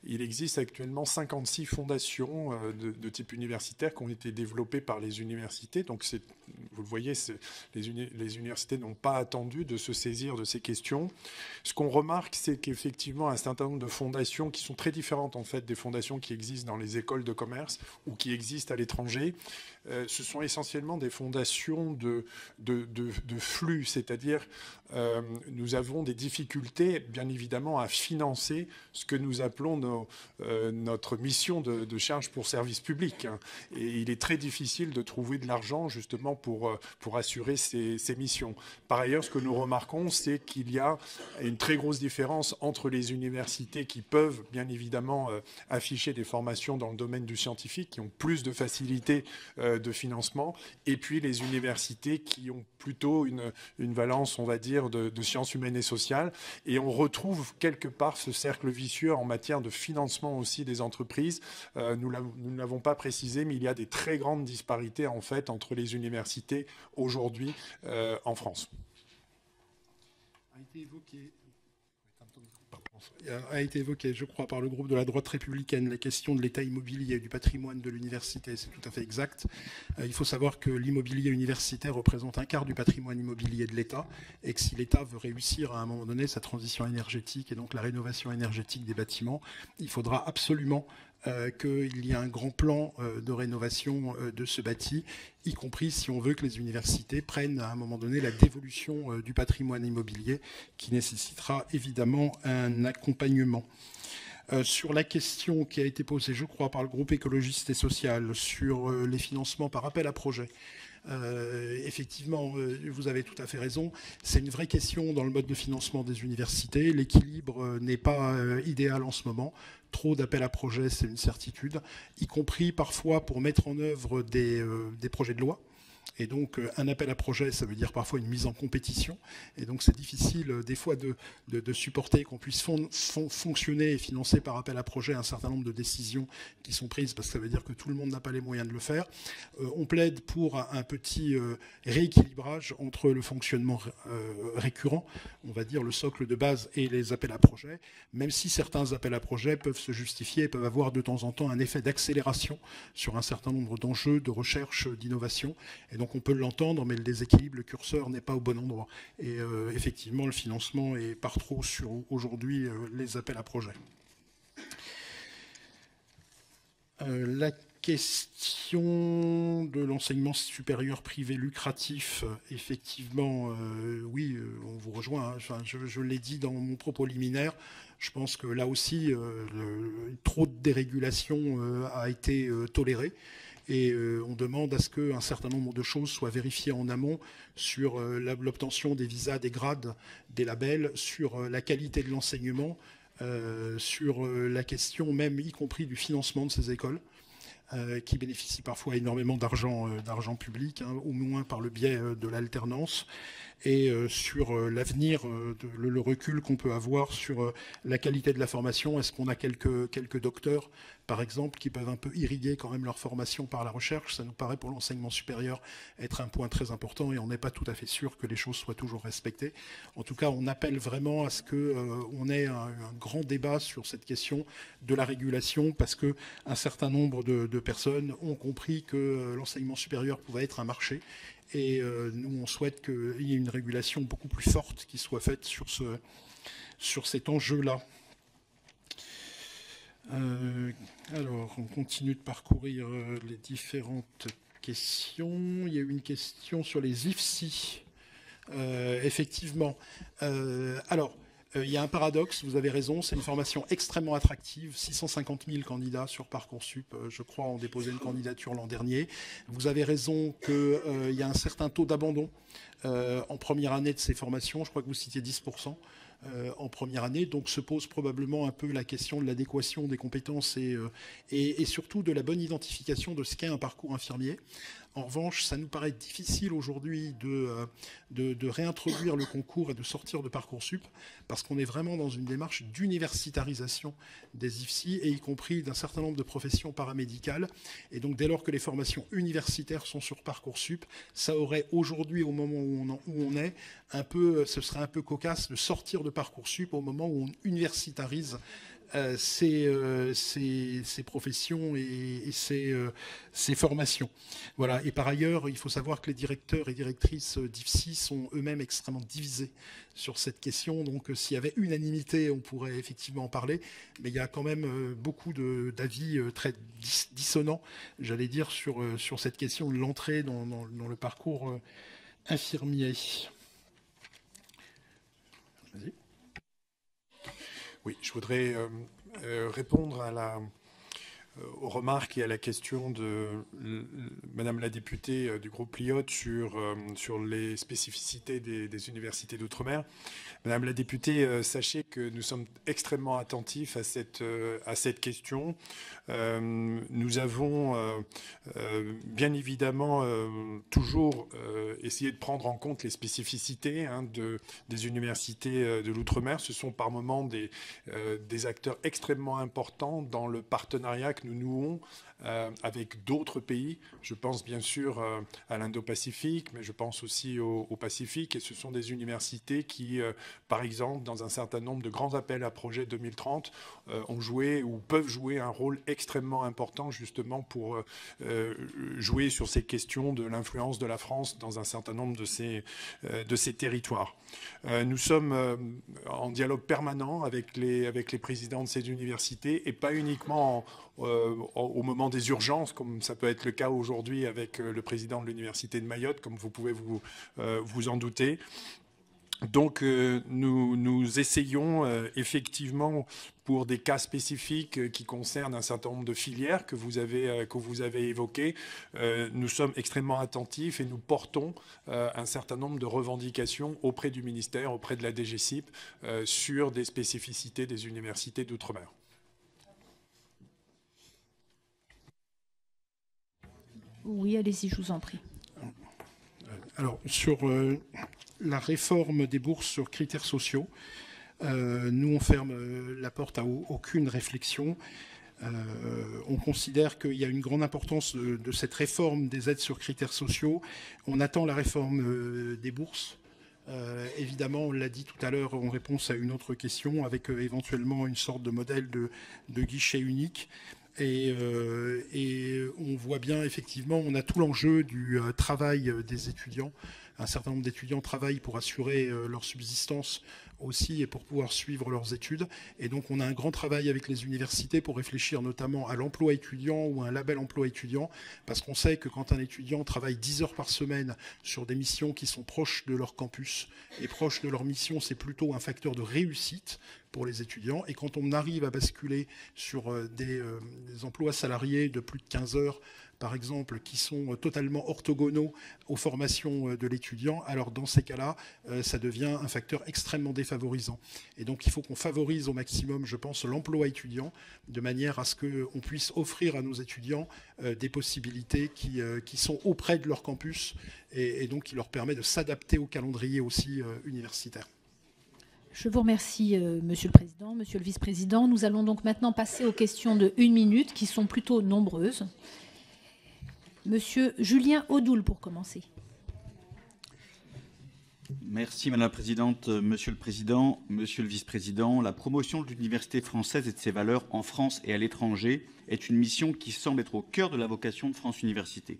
Il existe actuellement 56 fondations de type universitaire qui ont été développées par les universités. Donc vous le voyez, les universités n'ont pas attendu de se saisir de ces questions. Ce qu'on remarque, c'est qu'effectivement un certain nombre de fondations qui sont très différentes en fait des fondations qui existent dans les écoles de commerce ou qui existent à l'étranger, ce sont essentiellement des fondations de flux, c'est-à-dire nous avons des difficultés, bien évidemment, à financer ce que nous appelons notre mission de charge pour service public. Et il est très difficile de trouver de l'argent, justement, pour assurer ces missions. Par ailleurs, ce que nous remarquons, c'est qu'il y a une très grosse différence entre les universités qui peuvent, bien évidemment, afficher des formations dans le domaine du scientifique, qui ont plus de facilité de financement, et puis les universités qui ont plutôt une valence, on va dire, de sciences humaines et sociales. Et on retrouve quelque part ce cercle vicieux en matière de financement aussi des entreprises. Nous ne l'avons pas précisé, mais il y a des très grandes disparités en fait entre les universités aujourd'hui en France. A été évoqué A été évoquée, je crois, par le groupe de la droite républicaine, la question de l'état immobilier et du patrimoine de l'université. C'est tout à fait exact. Il faut savoir que l'immobilier universitaire représente un quart du patrimoine immobilier de l'État et que si l'État veut réussir à un moment donné sa transition énergétique et donc la rénovation énergétique des bâtiments, il faudra absolument qu'il y ait un grand plan de rénovation de ce bâti, y compris si on veut que les universités prennent à un moment donné la dévolution du patrimoine immobilier qui nécessitera évidemment un accompagnement. Sur la question qui a été posée, je crois, par le groupe écologiste et social sur les financements par appel à projet, effectivement, vous avez tout à fait raison. C'est une vraie question dans le mode de financement des universités. L'équilibre n'est pas idéal en ce moment. Trop d'appels à projets, c'est une certitude, y compris parfois pour mettre en œuvre des projets de loi. Et donc, un appel à projet, ça veut dire parfois une mise en compétition. Et donc, c'est difficile, des fois, de supporter qu'on puisse fonctionner et financer par appel à projet un certain nombre de décisions qui sont prises, parce que ça veut dire que tout le monde n'a pas les moyens de le faire. On plaide pour un petit rééquilibrage entre le fonctionnement récurrent, on va dire le socle de base, et les appels à projet, même si certains appels à projet peuvent se justifier, peuvent avoir de temps en temps un effet d'accélération sur un certain nombre d'enjeux, de recherche, d'innovation. Et donc on peut l'entendre, mais le déséquilibre, le curseur n'est pas au bon endroit. Et effectivement, le financement part trop sur aujourd'hui les appels à projets. La question de l'enseignement supérieur privé lucratif, effectivement, oui, on vous rejoint. Hein. Enfin, je l'ai dit dans mon propos liminaire. Je pense que là aussi, trop de dérégulation a été tolérée. Et on demande à ce qu'un certain nombre de choses soient vérifiées en amont sur l'obtention des visas, des grades, des labels, sur la qualité de l'enseignement, sur la question même, y compris du financement de ces écoles, qui bénéficient parfois énormément d'argent public, hein, au moins par le biais de l'alternance, et sur l'avenir, le recul qu'on peut avoir sur la qualité de la formation. Est-ce qu'on a quelques docteurs, par exemple, qui peuvent un peu irriguer quand même leur formation par la recherche? Ça nous paraît pour l'enseignement supérieur être un point très important et on n'est pas tout à fait sûr que les choses soient toujours respectées. En tout cas, on appelle vraiment à ce qu'on ait un grand débat sur cette question de la régulation, parce qu'un certain nombre de personnes ont compris que l'enseignement supérieur pouvait être un marché. Et nous, on souhaite qu'il y ait une régulation beaucoup plus forte qui soit faite sur cet enjeu-là. Alors, on continue de parcourir les différentes questions. Il y a eu une question sur les IFSI. Effectivement. Il y a un paradoxe, vous avez raison, c'est une formation extrêmement attractive, 650 000 candidats sur Parcoursup, je crois, ont déposé une candidature l'an dernier. Vous avez raison qu'il y a un certain taux d'abandon en première année de ces formations, je crois que vous citiez 10%. En première année, donc se pose probablement un peu la question de l'adéquation des compétences et surtout de la bonne identification de ce qu'est un parcours infirmier. En revanche, ça nous paraît difficile aujourd'hui de réintroduire le concours et de sortir de Parcoursup, parce qu'on est vraiment dans une démarche d'universitarisation des IFSI, et y compris d'un certain nombre de professions paramédicales. Et donc, dès lors que les formations universitaires sont sur Parcoursup, ça aurait aujourd'hui, au moment où on est, ce serait un peu cocasse de sortir de Parcoursup au moment où on universitarise ces professions et ces formations. Voilà. Et par ailleurs, il faut savoir que les directeurs et directrices d'IFSI sont eux-mêmes extrêmement divisés sur cette question. Donc, s'il y avait unanimité, on pourrait effectivement en parler. Mais il y a quand même beaucoup d'avis très dissonants, j'allais dire, sur cette question de l'entrée dans le parcours infirmier. Vas-y. Oui, je voudrais répondre aux remarques et à la question de Madame la députée du groupe Pliot sur les spécificités des universités d'outre-mer. Madame la députée, sachez que nous sommes extrêmement attentifs à cette question. Nous avons bien évidemment toujours essayé de prendre en compte les spécificités des universités de l'outre-mer. Ce sont par moments des acteurs extrêmement importants dans le partenariat que nous nouons avec d'autres pays. Je pense bien sûr à l'Indo-Pacifique, mais je pense aussi au Pacifique. Et ce sont des universités qui, par exemple, dans un certain nombre de grands appels à projets 2030, ont joué ou peuvent jouer un rôle extrêmement important justement pour jouer sur ces questions de l'influence de la France dans un certain nombre de ces territoires. Nous sommes en dialogue permanent avec les présidents de ces universités et pas uniquement au moment des urgences, comme ça peut être le cas aujourd'hui avec le président de l'Université de Mayotte, comme vous pouvez vous en douter. Donc nous essayons effectivement pour des cas spécifiques qui concernent un certain nombre de filières que vous avez évoquées, nous sommes extrêmement attentifs et nous portons un certain nombre de revendications auprès du ministère, auprès de la DGCIP, sur des spécificités des universités d'outre-mer. Oui, allez-y, je vous en prie. Alors, sur la réforme des bourses sur critères sociaux, nous, on ferme la porte à aucune réflexion. On considère qu'il y a une grande importance de cette réforme des aides sur critères sociaux. On attend la réforme des bourses. Évidemment, on l'a dit tout à l'heure en réponse à une autre question, avec éventuellement une sorte de modèle de guichet unique. Et on voit bien, effectivement, on a tout l'enjeu du travail des étudiants. Un certain nombre d'étudiants travaillent pour assurer leur subsistance aussi et pour pouvoir suivre leurs études. Et donc, on a un grand travail avec les universités pour réfléchir notamment à l'emploi étudiant ou à un label emploi étudiant, parce qu'on sait que quand un étudiant travaille 10 heures par semaine sur des missions qui sont proches de leur campus et proches de leur mission, c'est plutôt un facteur de réussite pour les étudiants. Et quand on arrive à basculer sur des emplois salariés de plus de 15 heures, par exemple, qui sont totalement orthogonaux aux formations de l'étudiant, alors dans ces cas-là, ça devient un facteur extrêmement défavorisant. Et donc, il faut qu'on favorise au maximum, je pense, l'emploi étudiant, de manière à ce qu'on puisse offrir à nos étudiants des possibilités qui sont auprès de leur campus et donc qui leur permet de s'adapter au calendrier aussi universitaire. Je vous remercie, Monsieur le Président, Monsieur le Vice-président. Nous allons donc maintenant passer aux questions de 1 minute, qui sont plutôt nombreuses. Monsieur Julien Audoul, pour commencer. Merci Madame la Présidente, Monsieur le Président, Monsieur le Vice-président. La promotion de l'université française et de ses valeurs en France et à l'étranger est une mission qui semble être au cœur de la vocation de France Université.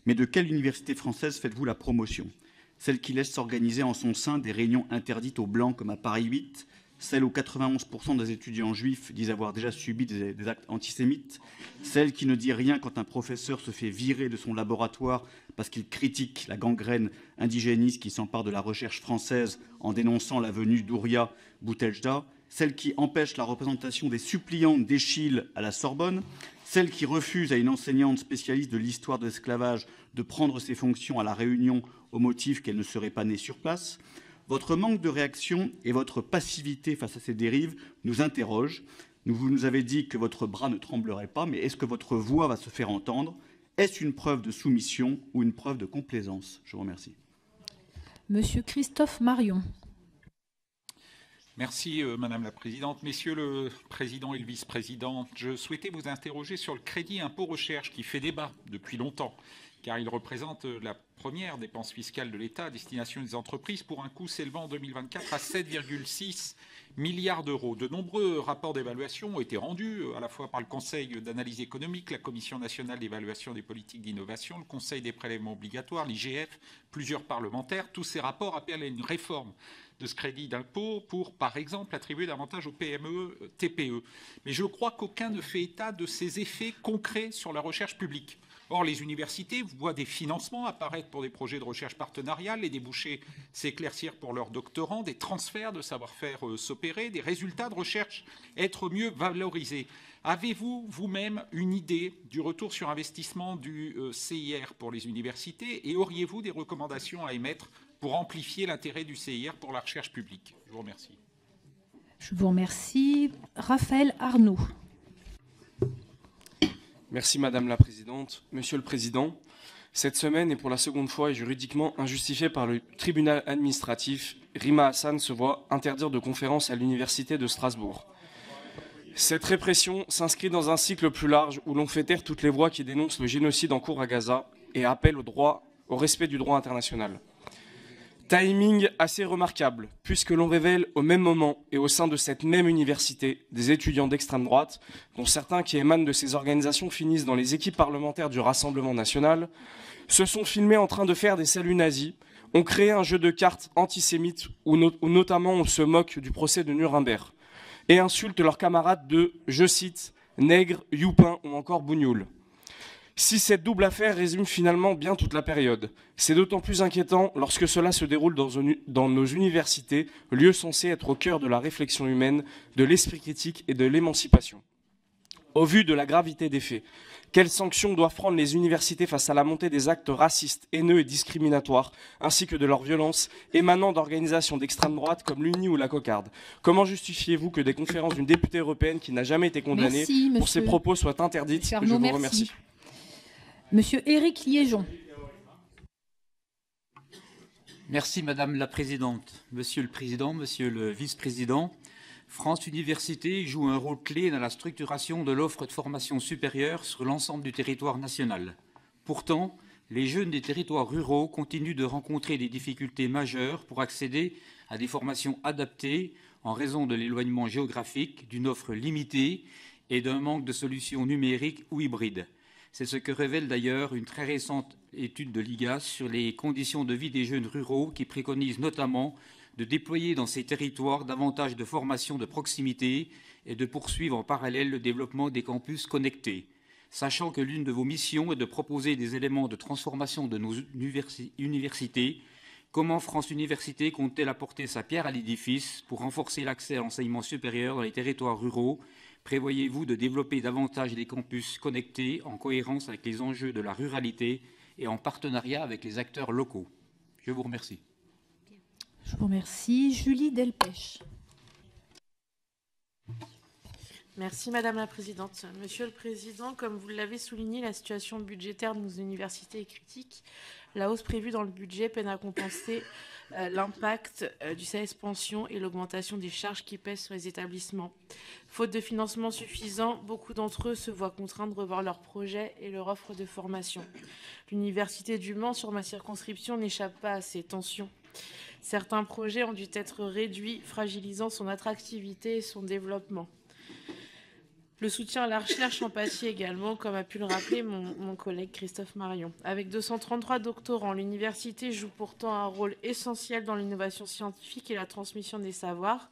Mais de quelle université française faites-vous la promotion ? Celle qui laisse s'organiser en son sein des réunions interdites aux Blancs comme à Paris 8, celle où 91% des étudiants juifs disent avoir déjà subi des actes antisémites, celle qui ne dit rien quand un professeur se fait virer de son laboratoire parce qu'il critique la gangrène indigéniste qui s'empare de la recherche française en dénonçant la venue d'Ouria Bouteljda, celle qui empêche la représentation des suppliantes d'Eschyle à la Sorbonne, celle qui refuse à une enseignante spécialiste de l'histoire de l'esclavage de prendre ses fonctions à la Réunion au motif qu'elle ne serait pas née sur place. Votre manque de réaction et votre passivité face à ces dérives nous interrogent. Vous nous avez dit que votre bras ne tremblerait pas, mais est-ce que votre voix va se faire entendre ? Est-ce une preuve de soumission ou une preuve de complaisance ? Je vous remercie. Monsieur Christophe Marion. Merci Madame la Présidente. Messieurs le Président et le Vice-président, je souhaitais vous interroger sur le crédit impôt recherche qui fait débat depuis longtemps, car il représente la première dépense fiscale de l'État à destination des entreprises pour un coût s'élevant en 2024 à 7,6 milliards d'euros. De nombreux rapports d'évaluation ont été rendus à la fois par le Conseil d'analyse économique, la Commission nationale d'évaluation des politiques d'innovation, le Conseil des prélèvements obligatoires, l'IGF, plusieurs parlementaires. Tous ces rapports appellent à une réforme de ce crédit d'impôt pour, par exemple, attribuer davantage aux PME, TPE. Mais je crois qu'aucun ne fait état de ces effets concrets sur la recherche publique. Or, les universités voient des financements apparaître pour des projets de recherche partenariale, les débouchés s'éclaircir pour leurs doctorants, des transferts de savoir-faire s'opérer, des résultats de recherche être mieux valorisés. Avez-vous vous-même une idée du retour sur investissement du CIR pour les universités et auriez-vous des recommandations à émettre pour amplifier l'intérêt du CIR pour la recherche publique ? Je vous remercie. Je vous remercie. Raphaël Arnoux. Merci Madame la Présidente. Monsieur le Président, cette semaine et pour la seconde fois est juridiquement injustifiée par le tribunal administratif, Rima Hassan se voit interdire de conférence à l'Université de Strasbourg. Cette répression s'inscrit dans un cycle plus large où l'on fait taire toutes les voix qui dénoncent le génocide en cours à Gaza et appellent au respect du droit international. Timing assez remarquable, puisque l'on révèle au même moment et au sein de cette même université des étudiants d'extrême droite, dont certains qui émanent de ces organisations finissent dans les équipes parlementaires du Rassemblement national, se sont filmés en train de faire des saluts nazis, ont créé un jeu de cartes antisémite où notamment on se moque du procès de Nuremberg et insultent leurs camarades de, je cite, nègres, youpins ou encore bougnoules. Si cette double affaire résume finalement bien toute la période, c'est d'autant plus inquiétant lorsque cela se déroule dans nos universités, lieux censés être au cœur de la réflexion humaine, de l'esprit critique et de l'émancipation. Au vu de la gravité des faits, quelles sanctions doivent prendre les universités face à la montée des actes racistes, haineux et discriminatoires, ainsi que de leur violence émanant d'organisations d'extrême droite comme l'UNI ou la Cocarde? Comment justifiez-vous que des conférences d'une députée européenne qui n'a jamais été condamnée pour ses propos soient interdites? Je vous remercie. Monsieur Éric Liégeon. Merci Madame la Présidente. Monsieur le Président, Monsieur le Vice-président, France Université joue un rôle clé dans la structuration de l'offre de formation supérieure sur l'ensemble du territoire national. Pourtant, les jeunes des territoires ruraux continuent de rencontrer des difficultés majeures pour accéder à des formations adaptées en raison de l'éloignement géographique, d'une offre limitée et d'un manque de solutions numériques ou hybrides. C'est ce que révèle d'ailleurs une très récente étude de l'IGAS sur les conditions de vie des jeunes ruraux qui préconise notamment de déployer dans ces territoires davantage de formations de proximité et de poursuivre en parallèle le développement des campus connectés. Sachant que l'une de vos missions est de proposer des éléments de transformation de nos universités, comment France Université compte-t-elle apporter sa pierre à l'édifice pour renforcer l'accès à l'enseignement supérieur dans les territoires ruraux? Prévoyez-vous de développer davantage les campus connectés en cohérence avec les enjeux de la ruralité et en partenariat avec les acteurs locaux? Je vous remercie. Je vous remercie. Julie Delpech. Merci Madame la Présidente. Monsieur le Président, comme vous l'avez souligné, la situation budgétaire de nos universités est critique. La hausse prévue dans le budget peine à compenser l'impact du CAS Pension et l'augmentation des charges qui pèsent sur les établissements. Faute de financement suffisant, beaucoup d'entre eux se voient contraints de revoir leurs projets et leur offre de formation. L'Université du Mans, sur ma circonscription, n'échappe pas à ces tensions. Certains projets ont dû être réduits, fragilisant son attractivité et son développement. Le soutien à la recherche en pâtit également, comme a pu le rappeler mon collègue Christophe Marion. Avec 233 doctorants, l'université joue pourtant un rôle essentiel dans l'innovation scientifique et la transmission des savoirs.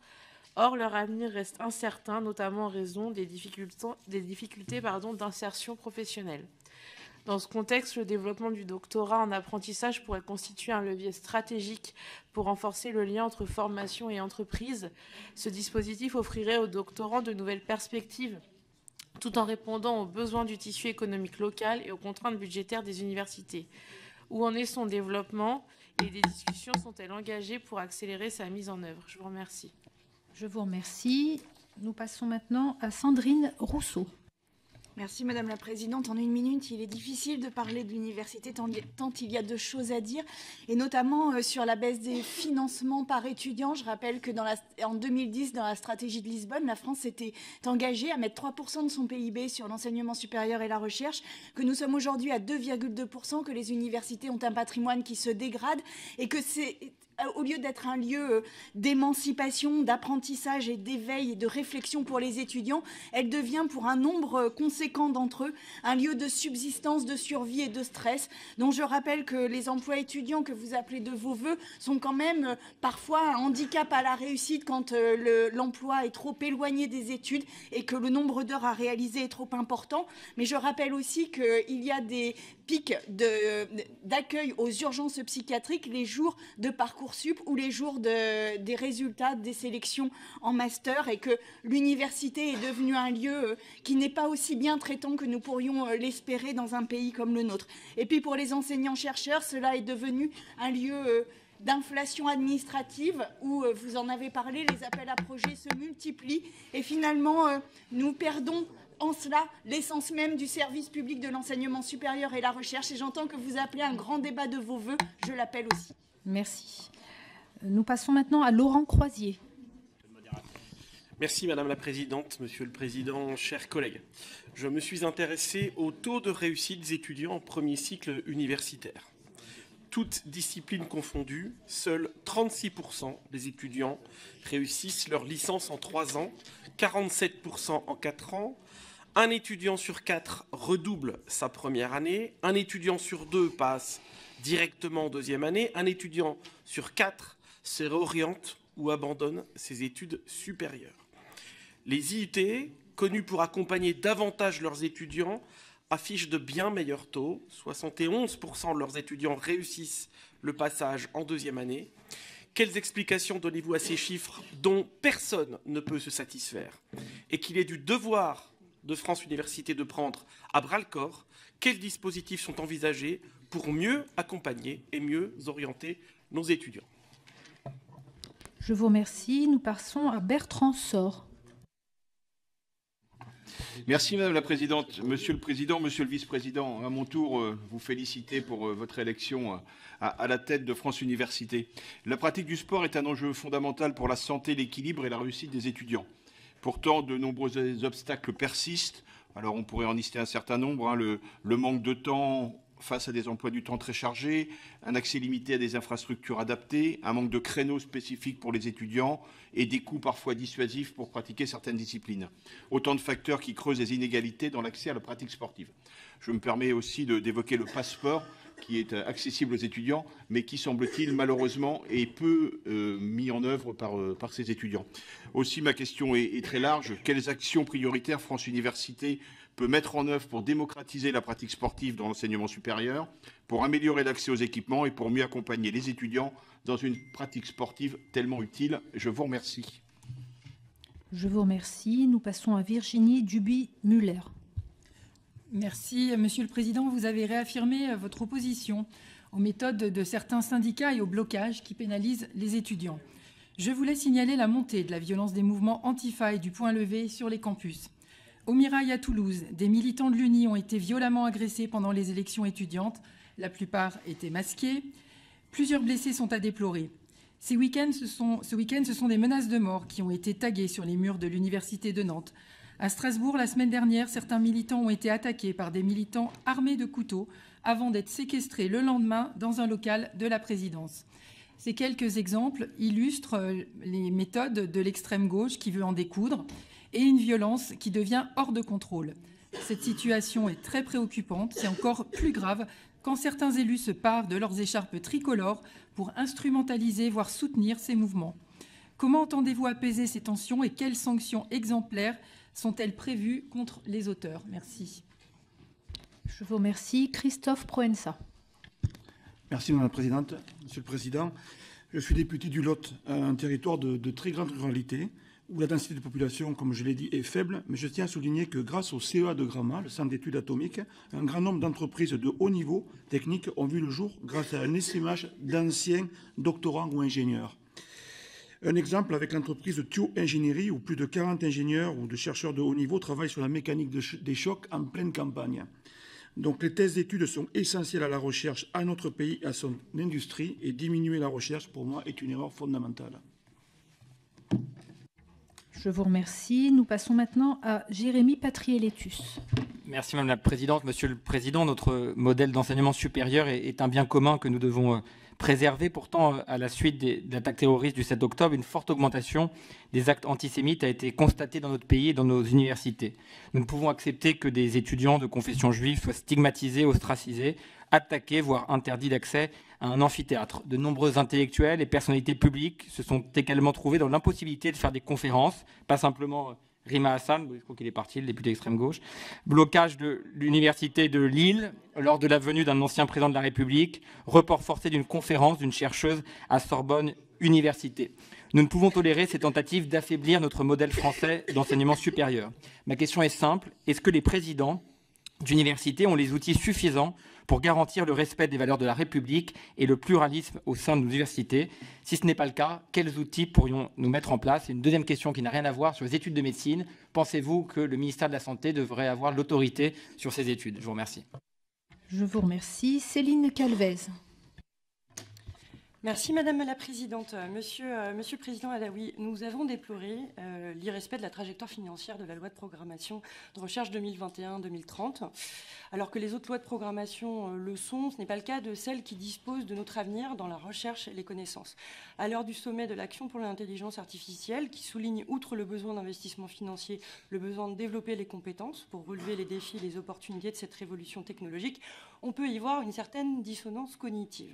Or, leur avenir reste incertain, notamment en raison des difficultés d'insertion professionnelle. Dans ce contexte, le développement du doctorat en apprentissage pourrait constituer un levier stratégique pour renforcer le lien entre formation et entreprise. Ce dispositif offrirait aux doctorants de nouvelles perspectives, tout en répondant aux besoins du tissu économique local et aux contraintes budgétaires des universités. Où en est son développement et des discussions sont-elles engagées pour accélérer sa mise en œuvre? Je vous remercie. Je vous remercie. Nous passons maintenant à Sandrine Rousseau. Merci Madame la Présidente. En une minute, il est difficile de parler de l'université tant il y a de choses à dire, et notamment sur la baisse des financements par étudiant. Je rappelle que en 2010, dans la stratégie de Lisbonne, la France s'était engagée à mettre 3% de son PIB sur l'enseignement supérieur et la recherche, que nous sommes aujourd'hui à 2,2%, que les universités ont un patrimoine qui se dégrade et que c'est... Au lieu d'être un lieu d'émancipation, d'apprentissage et d'éveil et de réflexion pour les étudiants, elle devient pour un nombre conséquent d'entre eux un lieu de subsistance, de survie et de stress, dont je rappelle que les emplois étudiants que vous appelez de vos voeux sont quand même parfois un handicap à la réussite quand l'emploi est trop éloigné des études et que le nombre d'heures à réaliser est trop important. Mais je rappelle aussi qu'il y a des pics d'accueil aux urgences psychiatriques les jours de Parcoursup ou les jours des résultats des sélections en master, et que l'université est devenue un lieu qui n'est pas aussi bien traitant que nous pourrions l'espérer dans un pays comme le nôtre. Et puis pour les enseignants-chercheurs, cela est devenu un lieu d'inflation administrative où, vous en avez parlé, les appels à projets se multiplient et finalement nous perdons en cela l'essence même du service public de l'enseignement supérieur et la recherche. Et j'entends que vous appelez un grand débat de vos voeux, je l'appelle aussi. Merci. Nous passons maintenant à Laurent Croisier. Merci Madame la Présidente, Monsieur le Président, chers collègues. Je me suis intéressé au taux de réussite des étudiants en premier cycle universitaire. Toutes disciplines confondues, seuls 36% des étudiants réussissent leur licence en 3 ans, 47% en 4 ans. Un étudiant sur 4 redouble sa première année, un étudiant sur 2 passe directement en deuxième année, un étudiant sur 4 se réoriente ou abandonne ses études supérieures. Les IUT, connus pour accompagner davantage leurs étudiants, affichent de bien meilleurs taux. 71% de leurs étudiants réussissent le passage en deuxième année. Quelles explications donnez-vous à ces chiffres dont personne ne peut se satisfaire et qu'il est du devoir de France Université de prendre à bras-le-corps? Quels dispositifs sont envisagés pour mieux accompagner et mieux orienter nos étudiants? Je vous remercie. Nous passons à Bertrand Sort. Merci Madame la Présidente. Monsieur le Président, Monsieur le Vice-président, à mon tour, vous féliciter pour votre élection à la tête de France Université. La pratique du sport est un enjeu fondamental pour la santé, l'équilibre et la réussite des étudiants. Pourtant, de nombreux obstacles persistent. Alors on pourrait en lister un certain nombre, le manque de temps face à des emplois du temps très chargés, un accès limité à des infrastructures adaptées, un manque de créneaux spécifiques pour les étudiants et des coûts parfois dissuasifs pour pratiquer certaines disciplines. Autant de facteurs qui creusent les inégalités dans l'accès à la pratique sportive. Je me permets aussi d'évoquer le passeport qui est accessible aux étudiants, mais qui, semble-t-il, malheureusement, est peu mis en œuvre par ces étudiants. Aussi, ma question est très large. Quelles actions prioritaires France Université peut mettre en œuvre pour démocratiser la pratique sportive dans l'enseignement supérieur, pour améliorer l'accès aux équipements et pour mieux accompagner les étudiants dans une pratique sportive tellement utile? Je vous remercie. Je vous remercie. Nous passons à Virginie Duby-Muller. Merci, Monsieur le Président. Vous avez réaffirmé votre opposition aux méthodes de certains syndicats et au blocage qui pénalisent les étudiants. Je voulais signaler la montée de la violence des mouvements Antifa et du Point levé sur les campus. Au Mirail à Toulouse, des militants de l'UNI ont été violemment agressés pendant les élections étudiantes. La plupart étaient masqués. Plusieurs blessés sont à déplorer. Ce week-end, ce sont des menaces de mort qui ont été taguées sur les murs de l'Université de Nantes. À Strasbourg, la semaine dernière, certains militants ont été attaqués par des militants armés de couteaux avant d'être séquestrés le lendemain dans un local de la présidence. Ces quelques exemples illustrent les méthodes de l'extrême gauche qui veut en découdre et une violence qui devient hors de contrôle. Cette situation est très préoccupante. C'est encore plus grave quand certains élus se parent de leurs écharpes tricolores pour instrumentaliser, voire soutenir ces mouvements. Comment entendez-vous apaiser ces tensions et quelles sanctions exemplaires sont-elles prévues contre les auteurs? Merci. Je vous remercie. Christophe Proença. Merci Madame la Présidente. Monsieur le Président, je suis député du Lot, un territoire de très grande ruralité, où la densité de population, comme je l'ai dit, est faible, mais je tiens à souligner que grâce au CEA de Gramma, le Centre d'études atomiques, un grand nombre d'entreprises de haut niveau technique ont vu le jour grâce à un essaimage d'anciens doctorants ou ingénieurs. Un exemple avec l'entreprise Thio Ingénierie, où plus de 40 ingénieurs ou de chercheurs de haut niveau travaillent sur la mécanique des chocs en pleine campagne. Donc les thèses d'études sont essentielles à la recherche à notre pays, à son industrie, et diminuer la recherche, pour moi, est une erreur fondamentale. Je vous remercie. Nous passons maintenant à Jérémy Patriélétus. Merci Madame la Présidente. Monsieur le Président, notre modèle d'enseignement supérieur est un bien commun que nous devons préserver. Pourtant, à la suite de l'attaque terroriste du 7 octobre, une forte augmentation des actes antisémites a été constatée dans notre pays et dans nos universités. Nous ne pouvons accepter que des étudiants de confession juive soient stigmatisés, ostracisés, attaqués, voire interdits d'accès à un amphithéâtre. De nombreux intellectuels et personnalités publiques se sont également trouvés dans l'impossibilité de faire des conférences, pas simplement Rima Hassan, je crois qu'il est parti, le député extrême gauche, blocage de l'université de Lille lors de la venue d'un ancien président de la République, report forcé d'une conférence d'une chercheuse à Sorbonne Université. Nous ne pouvons tolérer ces tentatives d'affaiblir notre modèle français d'enseignement supérieur. Ma question est simple, est-ce que les présidents d'universités ont les outils suffisants pour garantir le respect des valeurs de la République et le pluralisme au sein de nos universités? Si ce n'est pas le cas, quels outils pourrions-nous mettre en place? Et une deuxième question qui n'a rien à voir sur les études de médecine. Pensez-vous que le ministère de la Santé devrait avoir l'autorité sur ces études? Je vous remercie. Je vous remercie. Céline Calvez. Merci Madame la Présidente. Monsieur le Président Adaoui, nous avons déploré l'irrespect de la trajectoire financière de la loi de programmation de recherche 2021-2030. Alors que les autres lois de programmation le sont, ce n'est pas le cas de celles qui disposent de notre avenir dans la recherche et les connaissances. À l'heure du sommet de l'action pour l'intelligence artificielle, qui souligne, outre le besoin d'investissement financier, le besoin de développer les compétences pour relever les défis et les opportunités de cette révolution technologique, on peut y voir une certaine dissonance cognitive.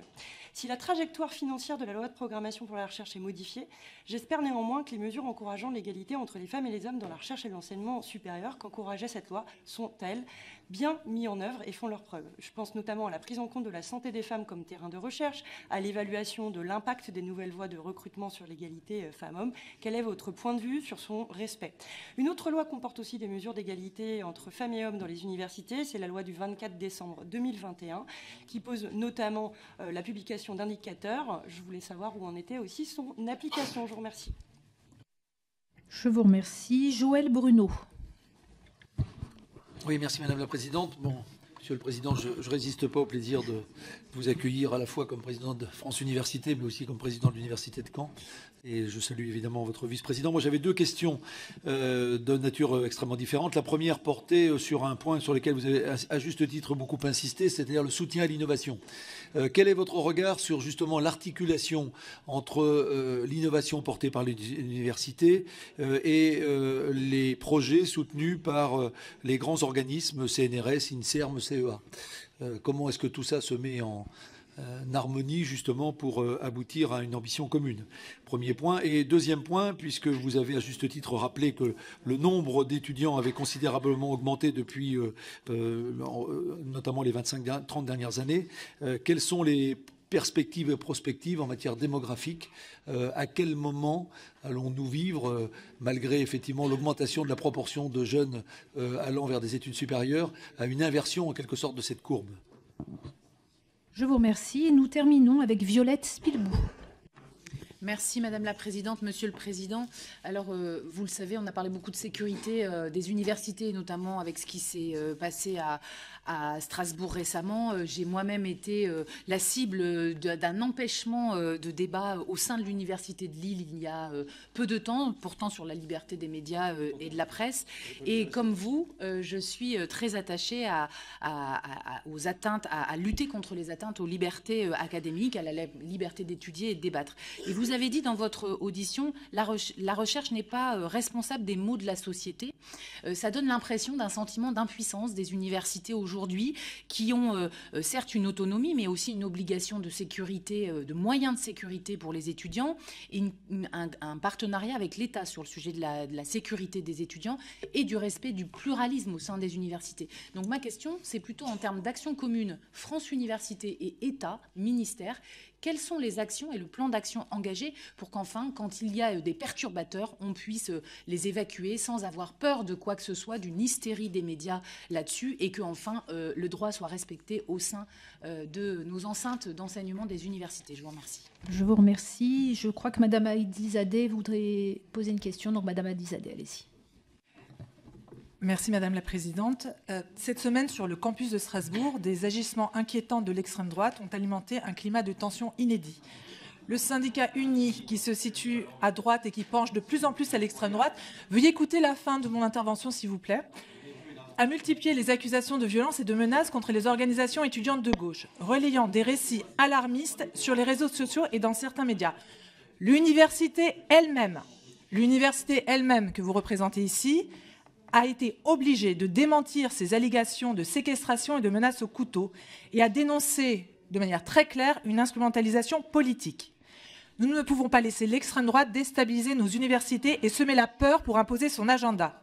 Si la trajectoire financière de la loi de programmation pour la recherche est modifiée, j'espère néanmoins que les mesures encourageant l'égalité entre les femmes et les hommes dans la recherche et l'enseignement supérieur qu'encourageait cette loi sont, elles, bien mises en œuvre et font leurs preuves. Je pense notamment à la prise en compte de la santé des femmes comme terrain de recherche, à l'évaluation de l'impact des nouvelles voies de recrutement sur l'égalité femmes-hommes. Quel est votre point de vue sur son respect? Une autre loi comporte aussi des mesures d'égalité entre femmes et hommes dans les universités, c'est la loi du 24 décembre 2021, qui pose notamment la publication d'indicateurs. Je voulais savoir où en était aussi son application. Je vous remercie. Je vous remercie. Joël Bruno. Oui, merci Madame la Présidente. Bon, Monsieur le Président, je ne résiste pas au plaisir de vous accueillir à la fois comme président de France Université, mais aussi comme président de l'Université de Caen. Et je salue évidemment votre vice-président. Moi, j'avais deux questions de nature extrêmement différente. La première portait sur un point sur lequel vous avez à juste titre beaucoup insisté, c'est-à-dire le soutien à l'innovation. Quel est votre regard sur justement l'articulation entre l'innovation portée par les universités et les projets soutenus par les grands organismes CNRS, INSERM, CEA? Comment est-ce que tout ça se met en harmonie justement pour aboutir à une ambition commune? Premier point. Et deuxième point, puisque vous avez à juste titre rappelé que le nombre d'étudiants avait considérablement augmenté depuis notamment les 25-30 dernières années, quelles sont les perspectives et prospectives en matière démographique? À quel moment allons-nous vivre, malgré effectivement l'augmentation de la proportion de jeunes allant vers des études supérieures, à une inversion en quelque sorte de cette courbe? Je vous remercie. Nous terminons avec Violette Spilbou. Merci Madame la Présidente, Monsieur le Président. Alors, vous le savez, on a parlé beaucoup de sécurité des universités, notamment avec ce qui s'est passé à Strasbourg récemment. J'ai moi-même été la cible d'un empêchement de débat au sein de l'Université de Lille il y a peu de temps, pourtant sur la liberté des médias et de la presse. Et comme vous, je suis très attachée aux atteintes, à lutter contre les atteintes aux libertés académiques, à la liberté d'étudier et de débattre. Et vous avez dit dans votre audition, la recherche n'est pas responsable des maux de la société. Ça donne l'impression d'un sentiment d'impuissance des universités aujourd'hui qui ont certes une autonomie, mais aussi une obligation de sécurité, de moyens de sécurité pour les étudiants, et un partenariat avec l'État sur le sujet de la sécurité des étudiants et du respect du pluralisme au sein des universités. Donc ma question, c'est plutôt en termes d'action commune, France Université et État, ministère, quelles sont les actions et le plan d'action engagé pour qu'enfin, quand il y a des perturbateurs, on puisse les évacuer sans avoir peur de quoi que ce soit, d'une hystérie des médias là-dessus, et qu'enfin le droit soit respecté au sein de nos enceintes d'enseignement des universités. Je vous remercie. Je vous remercie. Je crois que Madame Aïdizadeh voudrait poser une question. Donc Madame Aïdizadeh, allez-y. Merci Madame la Présidente. Cette semaine, sur le campus de Strasbourg, des agissements inquiétants de l'extrême droite ont alimenté un climat de tension inédit. Le syndicat uni, qui se situe à droite et qui penche de plus en plus à l'extrême droite, veuillez écouter la fin de mon intervention s'il vous plaît, a multiplié les accusations de violence et de menaces contre les organisations étudiantes de gauche, relayant des récits alarmistes sur les réseaux sociaux et dans certains médias. L'université elle-même que vous représentez ici, a été obligé de démentir ces allégations de séquestration et de menaces au couteau et a dénoncé de manière très claire une instrumentalisation politique. Nous ne pouvons pas laisser l'extrême droite déstabiliser nos universités et semer la peur pour imposer son agenda.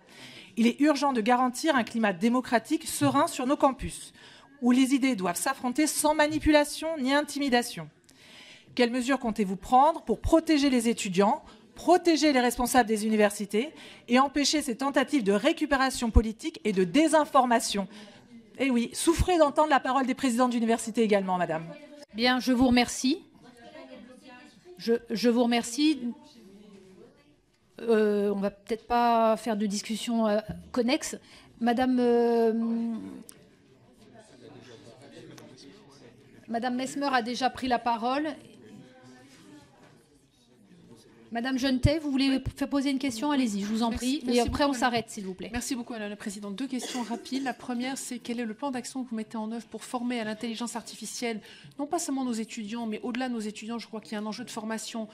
Il est urgent de garantir un climat démocratique serein sur nos campus, où les idées doivent s'affronter sans manipulation ni intimidation. Quelles mesures comptez-vous prendre pour protéger les étudiants, protéger les responsables des universités et empêcher ces tentatives de récupération politique et de désinformation? Eh oui, souffrez d'entendre la parole des présidents d'université également, madame. Bien, je vous remercie. Je vous remercie. On va peut-être pas faire de discussion connexe. Madame Messmer a déjà pris la parole. Madame Jeunetet, vous voulez faire poser une question? Allez-y, je vous en prie. Et après, on s'arrête, s'il vous plaît. Merci beaucoup, Madame la Présidente. 2 questions rapides. La première, c'est quel est le plan d'action que vous mettez en œuvre pour former à l'intelligence artificielle, non pas seulement nos étudiants, mais au-delà de nos étudiants, je crois qu'il y a un enjeu de formation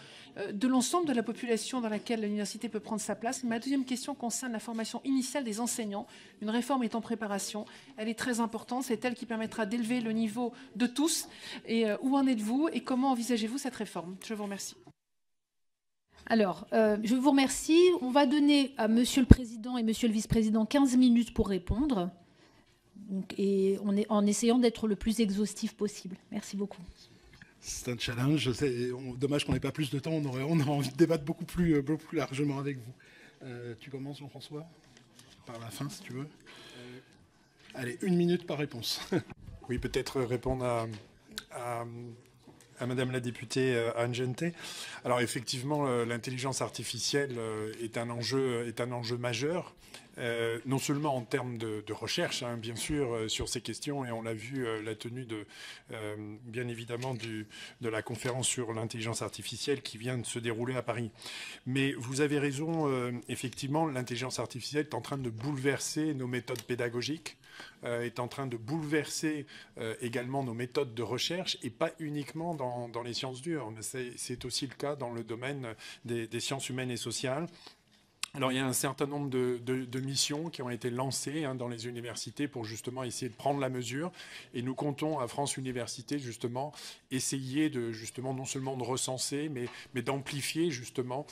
de l'ensemble de la population dans laquelle l'université peut prendre sa place. Ma deuxième question concerne la formation initiale des enseignants. Une réforme est en préparation. Elle est très importante. C'est elle qui permettra d'élever le niveau de tous. Et où en êtes-vous et comment envisagez-vous cette réforme? Je vous remercie. Alors, je vous remercie. On va donner à Monsieur le Président et Monsieur le Vice-président 15 minutes pour répondre. Donc, et en essayant d'être le plus exhaustif possible. Merci beaucoup. C'est un challenge. Dommage qu'on n'ait pas plus de temps. On aurait envie de débattre beaucoup plus largement avec vous. Tu commences, Jean-François, par la fin, si tu veux. Allez, 1 minute par réponse. Oui, peut-être répondre à Madame la députée Anne Jeunetet. Alors effectivement, l'intelligence artificielle est un enjeu majeur, non seulement en termes de recherche, hein, bien sûr, sur ces questions, et on l'a vu, la tenue bien évidemment de la conférence sur l'intelligence artificielle qui vient de se dérouler à Paris. Mais vous avez raison, effectivement, l'intelligence artificielle est en train de bouleverser nos méthodes pédagogiques, est en train de bouleverser également nos méthodes de recherche, et pas uniquement dans les sciences dures, mais c'est aussi le cas dans le domaine des sciences humaines et sociales. Alors, il y a un certain nombre de missions qui ont été lancées dans les universités pour justement essayer de prendre la mesure. Et nous comptons à France Université justement essayer de non seulement de recenser, mais d'amplifier justement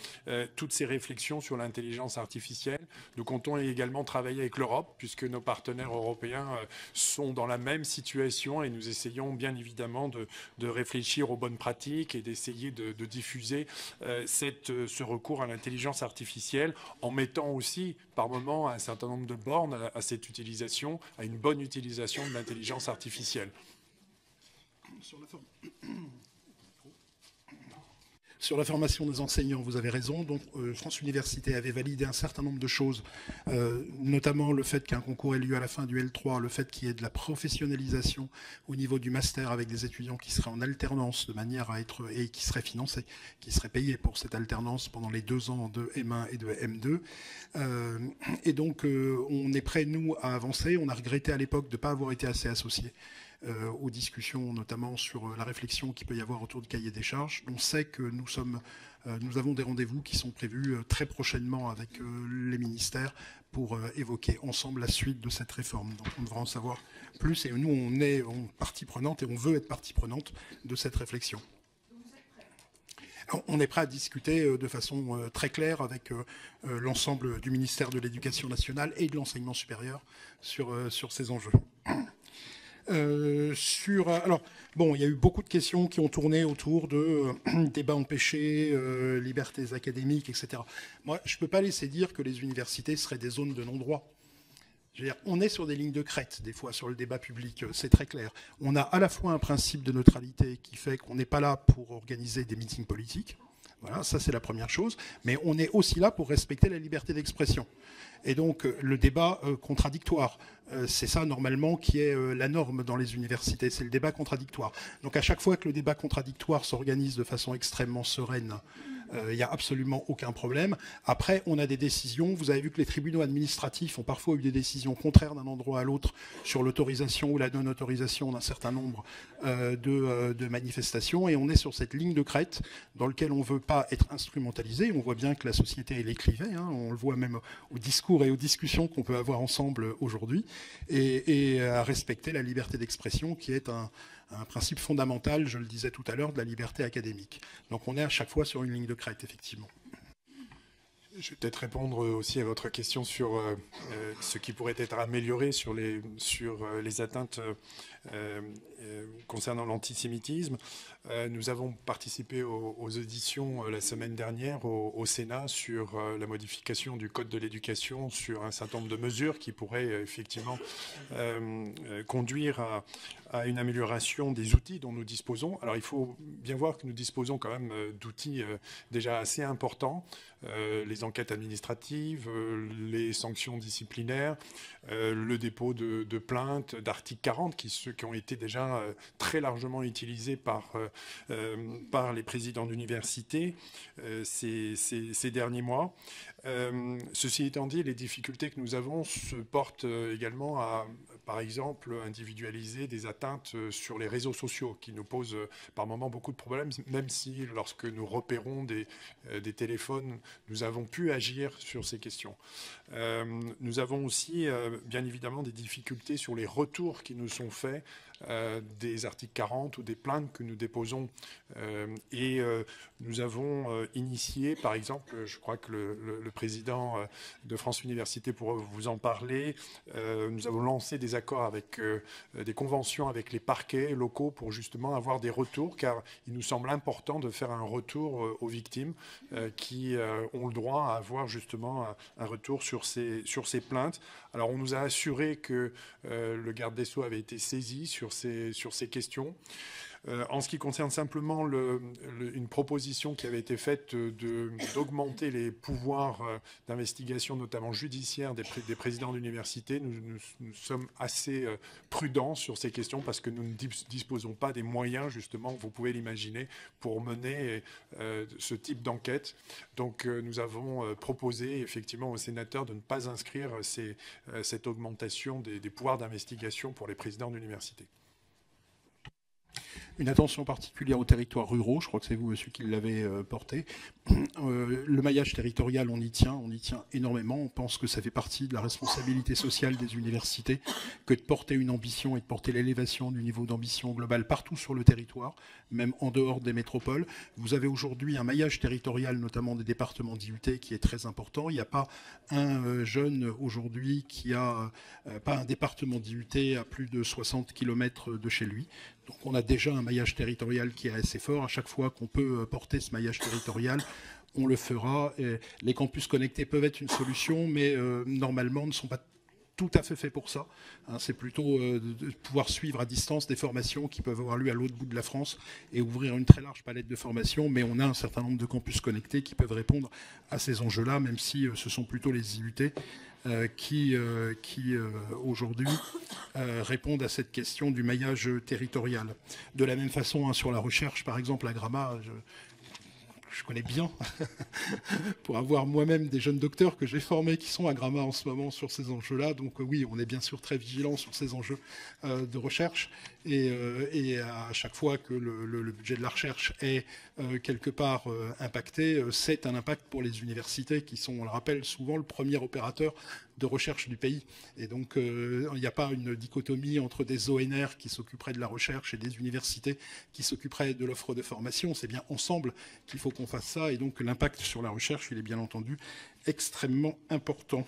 toutes ces réflexions sur l'intelligence artificielle. Nous comptons également travailler avec l'Europe, puisque nos partenaires européens sont dans la même situation, et nous essayons bien évidemment de réfléchir aux bonnes pratiques et d'essayer de diffuser ce recours à l'intelligence artificielle, en mettant aussi, par moment, un certain nombre de bornes à cette utilisation, à une bonne utilisation de l'intelligence artificielle. Sur la formation des enseignants, vous avez raison. Donc, France Université avait validé un certain nombre de choses, notamment le fait qu'un concours ait lieu à la fin du L3, le fait qu'il y ait de la professionnalisation au niveau du master avec des étudiants qui seraient en alternance de manière à être, et qui seraient financés, qui seraient payés pour cette alternance pendant les 2 ans de M1 et de M2. Et donc, on est prêt, nous, à avancer. On a regretté à l'époque de ne pas avoir été assez associés aux discussions, notamment sur la réflexion qu'il peut y avoir autour du cahier des charges. On sait que nous avons des rendez-vous qui sont prévus très prochainement avec les ministères pour évoquer ensemble la suite de cette réforme. Donc on devra en savoir plus, et nous on est partie prenante et on veut être partie prenante de cette réflexion. On est prêt à discuter de façon très claire avec l'ensemble du ministère de l'Éducation nationale et de l'enseignement supérieur sur ces enjeux. Alors, bon, il y a eu beaucoup de questions qui ont tourné autour de débats empêchés, libertés académiques, etc. Moi, je ne peux pas laisser dire que les universités seraient des zones de non-droit. Je veux dire, on est sur des lignes de crête, des fois, sur le débat public, c'est très clair. On a à la fois un principe de neutralité qui fait qu'on n'est pas là pour organiser des meetings politiques. Voilà, ça c'est la première chose. Mais on est aussi là pour respecter la liberté d'expression. Et donc le débat contradictoire, c'est ça normalement qui est la norme dans les universités, c'est le débat contradictoire. Donc à chaque fois que le débat contradictoire s'organise de façon extrêmement sereine, il n'y a absolument aucun problème. Après, on a des décisions. Vous avez vu que les tribunaux administratifs ont parfois eu des décisions contraires d'un endroit à l'autre sur l'autorisation ou la non-autorisation d'un certain nombre de manifestations. Et on est sur cette ligne de crête dans laquelle on ne veut pas être instrumentalisé. On voit bien que la société, elle est clivée. Hein. On le voit même au discours et aux discussions qu'on peut avoir ensemble aujourd'hui. Et à respecter la liberté d'expression qui est un principe fondamental, je le disais tout à l'heure, de la liberté académique. Donc on est à chaque fois sur une ligne de crête, effectivement. Je vais peut-être répondre aussi à votre question sur ce qui pourrait être amélioré sur les atteintes concernant l'antisémitisme. Nous avons participé aux auditions la semaine dernière au Sénat sur la modification du Code de l'éducation, sur un certain nombre de mesures qui pourraient effectivement conduire à une amélioration des outils dont nous disposons. Alors il faut bien voir que nous disposons quand même d'outils déjà assez importants. Les enquêtes administratives, les sanctions disciplinaires, le dépôt de plaintes d'article 40 qui ont été déjà très largement utilisés par les présidents d'université ces derniers mois. Ceci étant dit, les difficultés que nous avons se portent également à, par exemple, individualiser des atteintes sur les réseaux sociaux qui nous posent par moments beaucoup de problèmes, même si lorsque nous repérons des téléphones, nous avons pu agir sur ces questions. Nous avons aussi, bien évidemment, des difficultés sur les retours qui nous sont faits des articles 40 ou des plaintes que nous déposons. Nous avons initié, par exemple, je crois que le président de France Université pourra vous en parler, nous avons lancé des accords avec des conventions avec les parquets locaux pour justement avoir des retours, car il nous semble important de faire un retour aux victimes qui ont le droit à avoir justement un retour sur ces plaintes. Alors on nous a assuré que le garde des Sceaux avait été saisi sur ces questions. En ce qui concerne simplement une proposition qui avait été faite d'augmenter les pouvoirs d'investigation, notamment judiciaire, des présidents d'université, nous sommes assez prudents sur ces questions parce que nous ne disposons pas des moyens, justement, vous pouvez l'imaginer, pour mener ce type d'enquête. Donc nous avons proposé effectivement aux sénateurs de ne pas inscrire cette augmentation des pouvoirs d'investigation pour les présidents d'université. Une attention particulière aux territoires ruraux, je crois que c'est vous, monsieur, qui l'avez porté. Le maillage territorial, on y tient énormément. On pense que ça fait partie de la responsabilité sociale des universités que de porter une ambition et de porter l'élévation du niveau d'ambition globale partout sur le territoire, même en dehors des métropoles. Vous avez aujourd'hui un maillage territorial, notamment des départements d'IUT, qui est très important. Il n'y a pas un jeune aujourd'hui qui a pas un département d'IUT à plus de 60 km de chez lui. Donc on a déjà un maillage territorial qui est assez fort. À chaque fois qu'on peut porter ce maillage territorial, on le fera. Et les campus connectés peuvent être une solution, mais normalement ne sont pas tout à fait faits pour ça. C'est plutôt de pouvoir suivre à distance des formations qui peuvent avoir lieu à l'autre bout de la France et ouvrir une très large palette de formations. Mais on a un certain nombre de campus connectés qui peuvent répondre à ces enjeux-là, même si ce sont plutôt les IUT qui aujourd'hui répondent à cette question du maillage territorial. De la même façon, sur la recherche, par exemple, à Gramma, je connais bien, pour avoir moi-même des jeunes docteurs que j'ai formés qui sont à Gramma en ce moment sur ces enjeux-là. Donc oui, on est bien sûr très vigilant sur ces enjeux de recherche. Et à chaque fois que le budget de la recherche est quelque part impacté, c'est un impact pour les universités qui sont, on le rappelle, souvent le premier opérateur de recherche du pays. Et donc, il n'y a pas une dichotomie entre des ONR qui s'occuperaient de la recherche et des universités qui s'occuperaient de l'offre de formation. C'est bien ensemble qu'il faut qu'on fasse ça. Et donc, l'impact sur la recherche, il est bien entendu extrêmement important.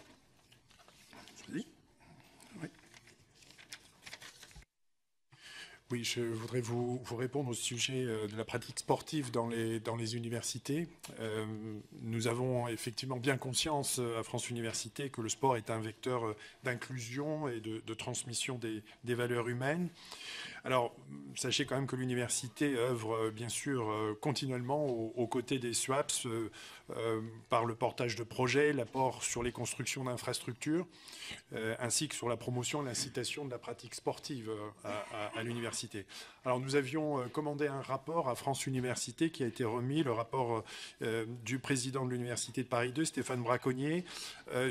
Oui, je voudrais vous répondre au sujet de la pratique sportive dans les universités. Nous avons effectivement bien conscience à France Université que le sport est un vecteur d'inclusion et de transmission des valeurs humaines. Alors, sachez quand même que l'université œuvre bien sûr continuellement aux côtés des SUAPS par le portage de projets, l'apport sur les constructions d'infrastructures, ainsi que sur la promotion et l'incitation de la pratique sportive à l'université. Alors nous avions commandé un rapport à France Université qui a été remis, le rapport du président de l'Université de Paris 2, Stéphane Braconnier,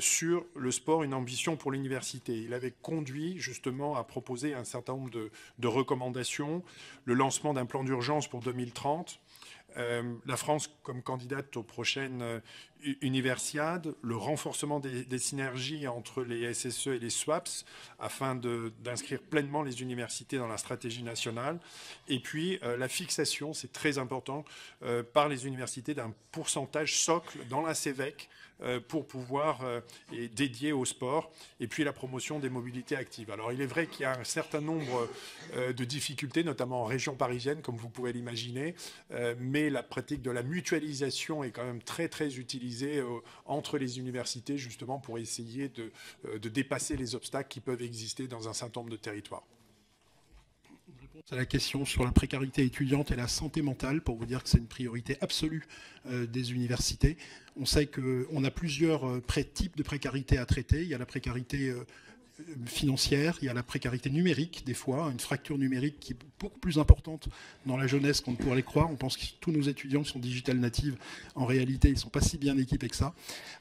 sur le sport, une ambition pour l'université. Il avait conduit justement à proposer un certain nombre de recommandations, le lancement d'un plan d'urgence pour 2030, la France comme candidate aux prochaines Universiades, le renforcement des synergies entre les SSE et les SWAPS afin d'inscrire pleinement les universités dans la stratégie nationale, et puis la fixation, c'est très important, par les universités d'un pourcentage socle dans la CEVEC pour pouvoir dédier au sport, et puis la promotion des mobilités actives. Alors il est vrai qu'il y a un certain nombre de difficultés, notamment en région parisienne, comme vous pouvez l'imaginer, mais la pratique de la mutualisation est quand même très très utilisée entre les universités, justement pour essayer de dépasser les obstacles qui peuvent exister dans un certain nombre de territoires. à la question sur la précarité étudiante et la santé mentale, pour vous dire que c'est une priorité absolue des universités. On sait qu'on a plusieurs types de précarité à traiter. Il y a la précarité financière, il y a la précarité numérique, des fois, une fracture numérique qui est beaucoup plus importante dans la jeunesse qu'on ne pourrait le croire. On pense que tous nos étudiants sont digital natives. En réalité, ils ne sont pas si bien équipés que ça.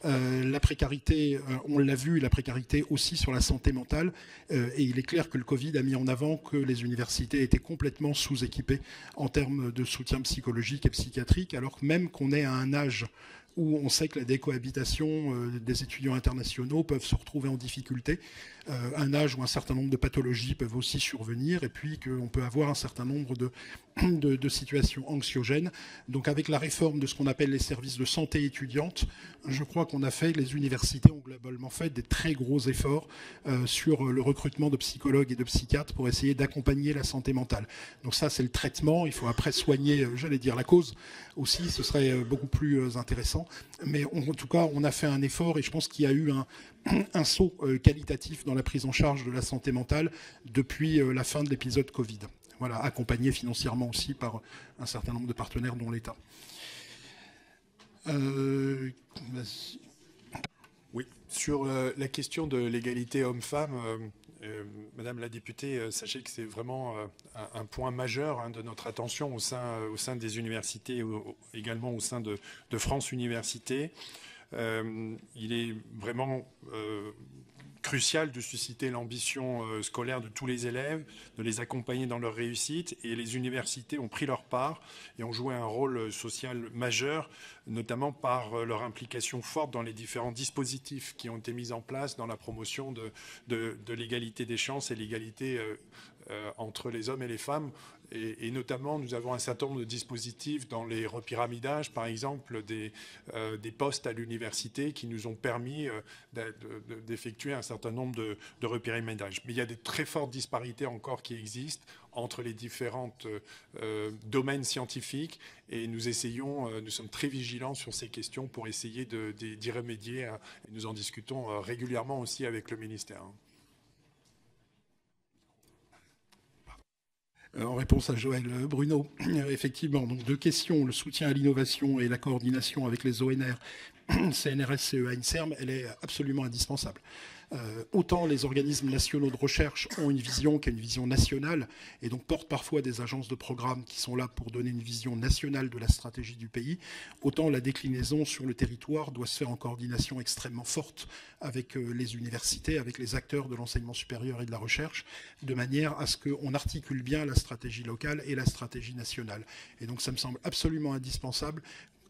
La précarité, on l'a vu, la précarité aussi sur la santé mentale. Et il est clair que le Covid a mis en avant que les universités étaient complètement sous-équipées en termes de soutien psychologique et psychiatrique, alors que même qu'on est à un âge où on sait que la décohabitation des étudiants internationaux peuvent se retrouver en difficulté, un âge où un certain nombre de pathologies peuvent aussi survenir, et puis qu'on peut avoir un certain nombre de situations anxiogènes. Donc avec la réforme de ce qu'on appelle les services de santé étudiante, je crois qu'on a fait, les universités ont globalement fait des très gros efforts sur le recrutement de psychologues et de psychiatres pour essayer d'accompagner la santé mentale. Donc ça, c'est le traitement. Il faut après soigner, j'allais dire la cause aussi, ce serait beaucoup plus intéressant. Mais en tout cas, on a fait un effort et je pense qu'il y a eu un saut qualitatif dans la prise en charge de la santé mentale depuis la fin de l'épisode Covid. Voilà, accompagné financièrement aussi par un certain nombre de partenaires, dont l'État. Oui, sur la question de l'égalité homme-femme, Madame la députée, sachez que c'est vraiment un point majeur de notre attention au sein des universités, également au sein de France Université. Il est vraiment crucial de susciter l'ambition scolaire de tous les élèves, de les accompagner dans leur réussite, et les universités ont pris leur part et ont joué un rôle social majeur, notamment par leur implication forte dans les différents dispositifs qui ont été mis en place dans la promotion de l'égalité des chances et l'égalité entre les hommes et les femmes. Et notamment, nous avons un certain nombre de dispositifs dans les repyramidages, par exemple, des postes à l'université qui nous ont permis d'effectuer un certain nombre de repyramidages. Mais il y a des très fortes disparités encore qui existent entre les différents domaines scientifiques, et nous sommes très vigilants sur ces questions pour essayer d'y remédier, et nous en discutons régulièrement aussi avec le ministère. En réponse à Joël Bruno, effectivement, donc 2 questions. Le soutien à l'innovation et la coordination avec les ONR, CNRS, CEA, INSERM, elle est absolument indispensable. Autant les organismes nationaux de recherche ont une vision qui est une vision nationale et donc portent parfois des agences de programme qui sont là pour donner une vision nationale de la stratégie du pays, autant la déclinaison sur le territoire doit se faire en coordination extrêmement forte avec les universités, avec les acteurs de l'enseignement supérieur et de la recherche, de manière à ce qu'on articule bien la stratégie locale et la stratégie nationale. Et donc ça me semble absolument indispensable.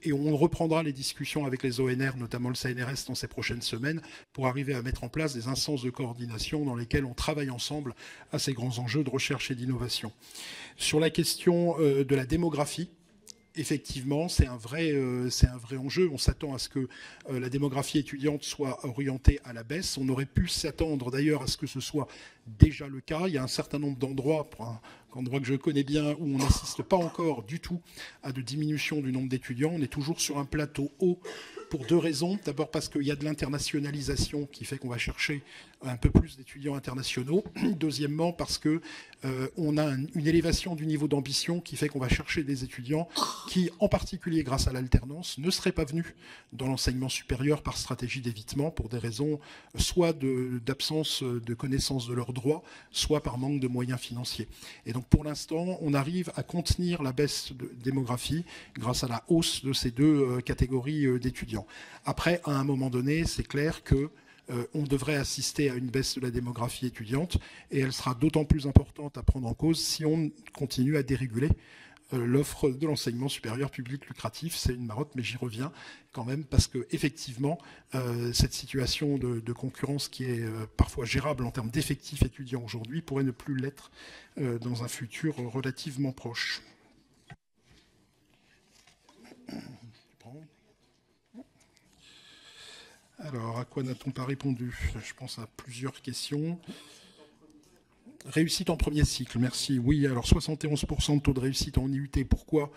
Et on reprendra les discussions avec les ONR, notamment le CNRS, dans ces prochaines semaines, pour arriver à mettre en place des instances de coordination dans lesquelles on travaille ensemble à ces grands enjeux de recherche et d'innovation. Sur la question de la démographie, effectivement, c'est un vrai enjeu. On s'attend à ce que la démographie étudiante soit orientée à la baisse. On aurait pu s'attendre d'ailleurs à ce que ce soit déjà le cas. Il y a un certain nombre d'endroits, pour un endroit que je connais bien, où on n'assiste pas encore du tout à de diminution du nombre d'étudiants. On est toujours sur un plateau haut pour 2 raisons. D'abord parce qu'il y a de l'internationalisation qui fait qu'on va chercher un peu plus d'étudiants internationaux. Deuxièmement parce que on a une élévation du niveau d'ambition qui fait qu'on va chercher des étudiants qui, en particulier grâce à l'alternance, ne seraient pas venus dans l'enseignement supérieur par stratégie d'évitement pour des raisons soit d'absence de connaissance de leurs droits, soit par manque de moyens financiers. Et donc pour l'instant, on arrive à contenir la baisse de démographie grâce à la hausse de ces 2 catégories d'étudiants. Après, à un moment donné, c'est clair que on devrait assister à une baisse de la démographie étudiante et elle sera d'autant plus importante à prendre en cause si on continue à déréguler l'offre de l'enseignement supérieur public lucratif. C'est une marotte, mais j'y reviens quand même parce que effectivement, cette situation de concurrence qui est parfois gérable en termes d'effectifs étudiants aujourd'hui pourrait ne plus l'être dans un futur relativement proche. Alors, à quoi n'a-t-on pas répondu? Je pense à plusieurs questions. Réussite en premier cycle, merci. Oui, alors 71% de taux de réussite en IUT. Pourquoi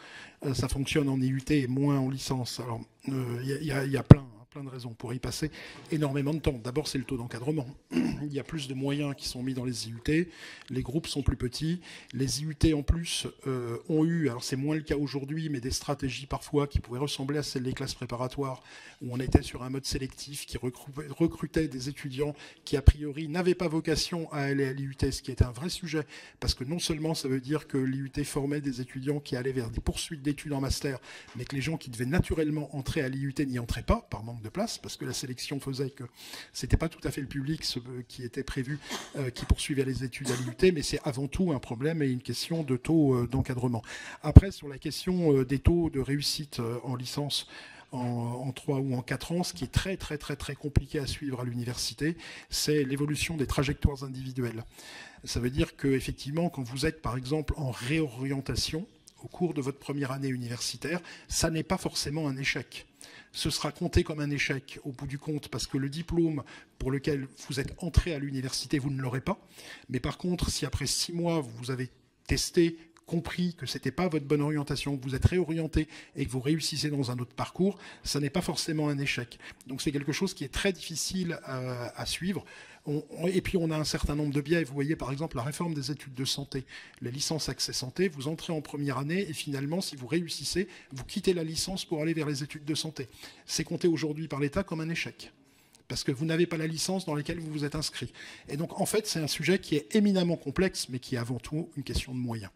ça fonctionne en IUT et moins en licence? Alors, il y a plein. plein de raisons. On pourrait y passer énormément de temps. D'abord, c'est le taux d'encadrement. Il y a plus de moyens qui sont mis dans les IUT. Les groupes sont plus petits. Les IUT, en plus, ont eu, alors c'est moins le cas aujourd'hui, mais des stratégies parfois qui pouvaient ressembler à celles des classes préparatoires, où on était sur un mode sélectif qui recrutait des étudiants qui, a priori, n'avaient pas vocation à aller à l'IUT, ce qui était un vrai sujet, parce que non seulement ça veut dire que l'IUT formait des étudiants qui allaient vers des poursuites d'études en master, mais que les gens qui devaient naturellement entrer à l'IUT n'y entraient pas, par manque de place, parce que la sélection faisait que c'était pas tout à fait le public qui était prévu, qui poursuivait les études à l'IUT, mais c'est avant tout un problème et une question de taux d'encadrement. Après, sur la question des taux de réussite en licence, en 3 ou en 4 ans, ce qui est très très très très compliqué à suivre à l'université, c'est l'évolution des trajectoires individuelles. Ça veut dire qu'effectivement, quand vous êtes par exemple en réorientation au cours de votre première année universitaire, ça n'est pas forcément un échec. Ce sera compté comme un échec au bout du compte parce que le diplôme pour lequel vous êtes entré à l'université, vous ne l'aurez pas. Mais par contre, si après 6 mois, vous avez testé, compris que ce n'était pas votre bonne orientation, que vous êtes réorienté et que vous réussissez dans un autre parcours, ça n'est pas forcément un échec. Donc c'est quelque chose qui est très difficile à suivre. Et puis on a un certain nombre de biais. Vous voyez par exemple la réforme des études de santé, la licence accès santé, vous entrez en première année et finalement si vous réussissez, vous quittez la licence pour aller vers les études de santé. C'est compté aujourd'hui par l'État comme un échec, parce que vous n'avez pas la licence dans laquelle vous vous êtes inscrit. Et donc en fait c'est un sujet qui est éminemment complexe, mais qui est avant tout une question de moyens.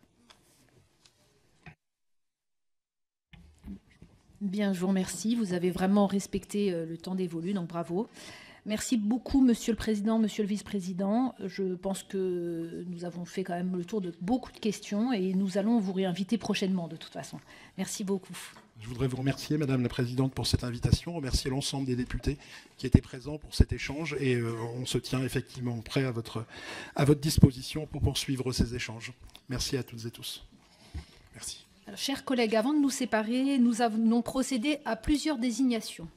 Bien, je vous remercie. Vous avez vraiment respecté le temps dévolu, donc bravo. Merci beaucoup, Monsieur le Président, Monsieur le Vice-président. Je pense que nous avons fait quand même le tour de beaucoup de questions et nous allons vous réinviter prochainement, de toute façon. Merci beaucoup. Je voudrais vous remercier, Madame la Présidente, pour cette invitation, remercier l'ensemble des députés qui étaient présents pour cet échange et on se tient effectivement prêt à votre disposition pour poursuivre ces échanges. Merci à toutes et tous. Merci. Alors, chers collègues, avant de nous séparer, nous avons procédé à plusieurs désignations.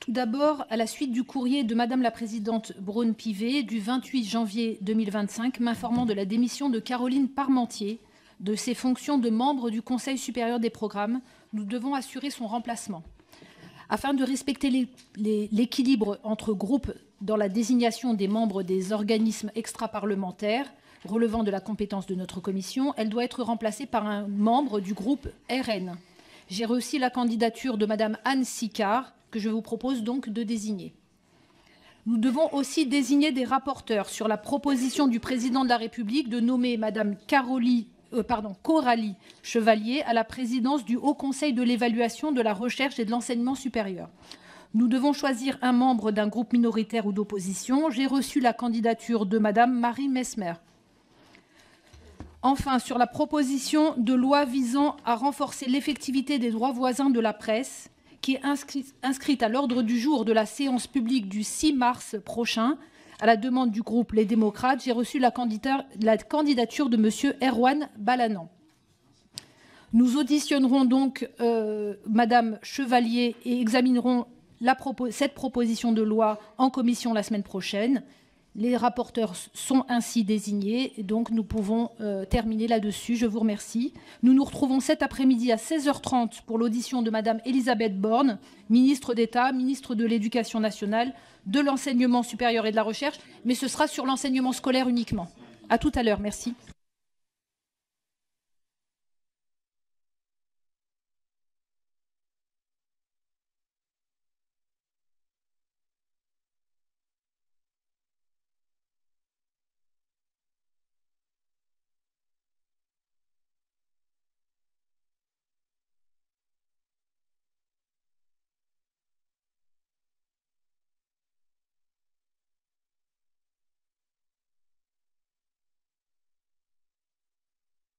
Tout d'abord, à la suite du courrier de Madame la Présidente Braun-Pivet du 28 janvier 2025, m'informant de la démission de Caroline Parmentier de ses fonctions de membre du Conseil supérieur des programmes, nous devons assurer son remplacement. Afin de respecter l'équilibre entre groupes dans la désignation des membres des organismes extraparlementaires, relevant de la compétence de notre commission, elle doit être remplacée par un membre du groupe RN. J'ai reçu la candidature de Madame Anne Sicard, que je vous propose donc de désigner. Nous devons aussi désigner des rapporteurs sur la proposition du président de la République de nommer Madame Coralie Chevalier à la présidence du Haut Conseil de l'évaluation de la recherche et de l'enseignement supérieur. Nous devons choisir un membre d'un groupe minoritaire ou d'opposition. J'ai reçu la candidature de Madame Marie Mesmer. Enfin, sur la proposition de loi visant à renforcer l'effectivité des droits voisins de la presse, qui est inscrite à l'ordre du jour de la séance publique du 6 mars prochain, à la demande du groupe Les Démocrates, j'ai reçu la candidature de M. Erwan Balanan. Nous auditionnerons donc Madame Chevalier et examinerons cette proposition de loi en commission la semaine prochaine. Les rapporteurs sont ainsi désignés, et donc nous pouvons terminer là-dessus. Je vous remercie. Nous nous retrouvons cet après-midi à 16h30 pour l'audition de Madame Elisabeth Borne, ministre d'État, ministre de l'Éducation nationale, de l'enseignement supérieur et de la recherche, mais ce sera sur l'enseignement scolaire uniquement. À tout à l'heure. Merci.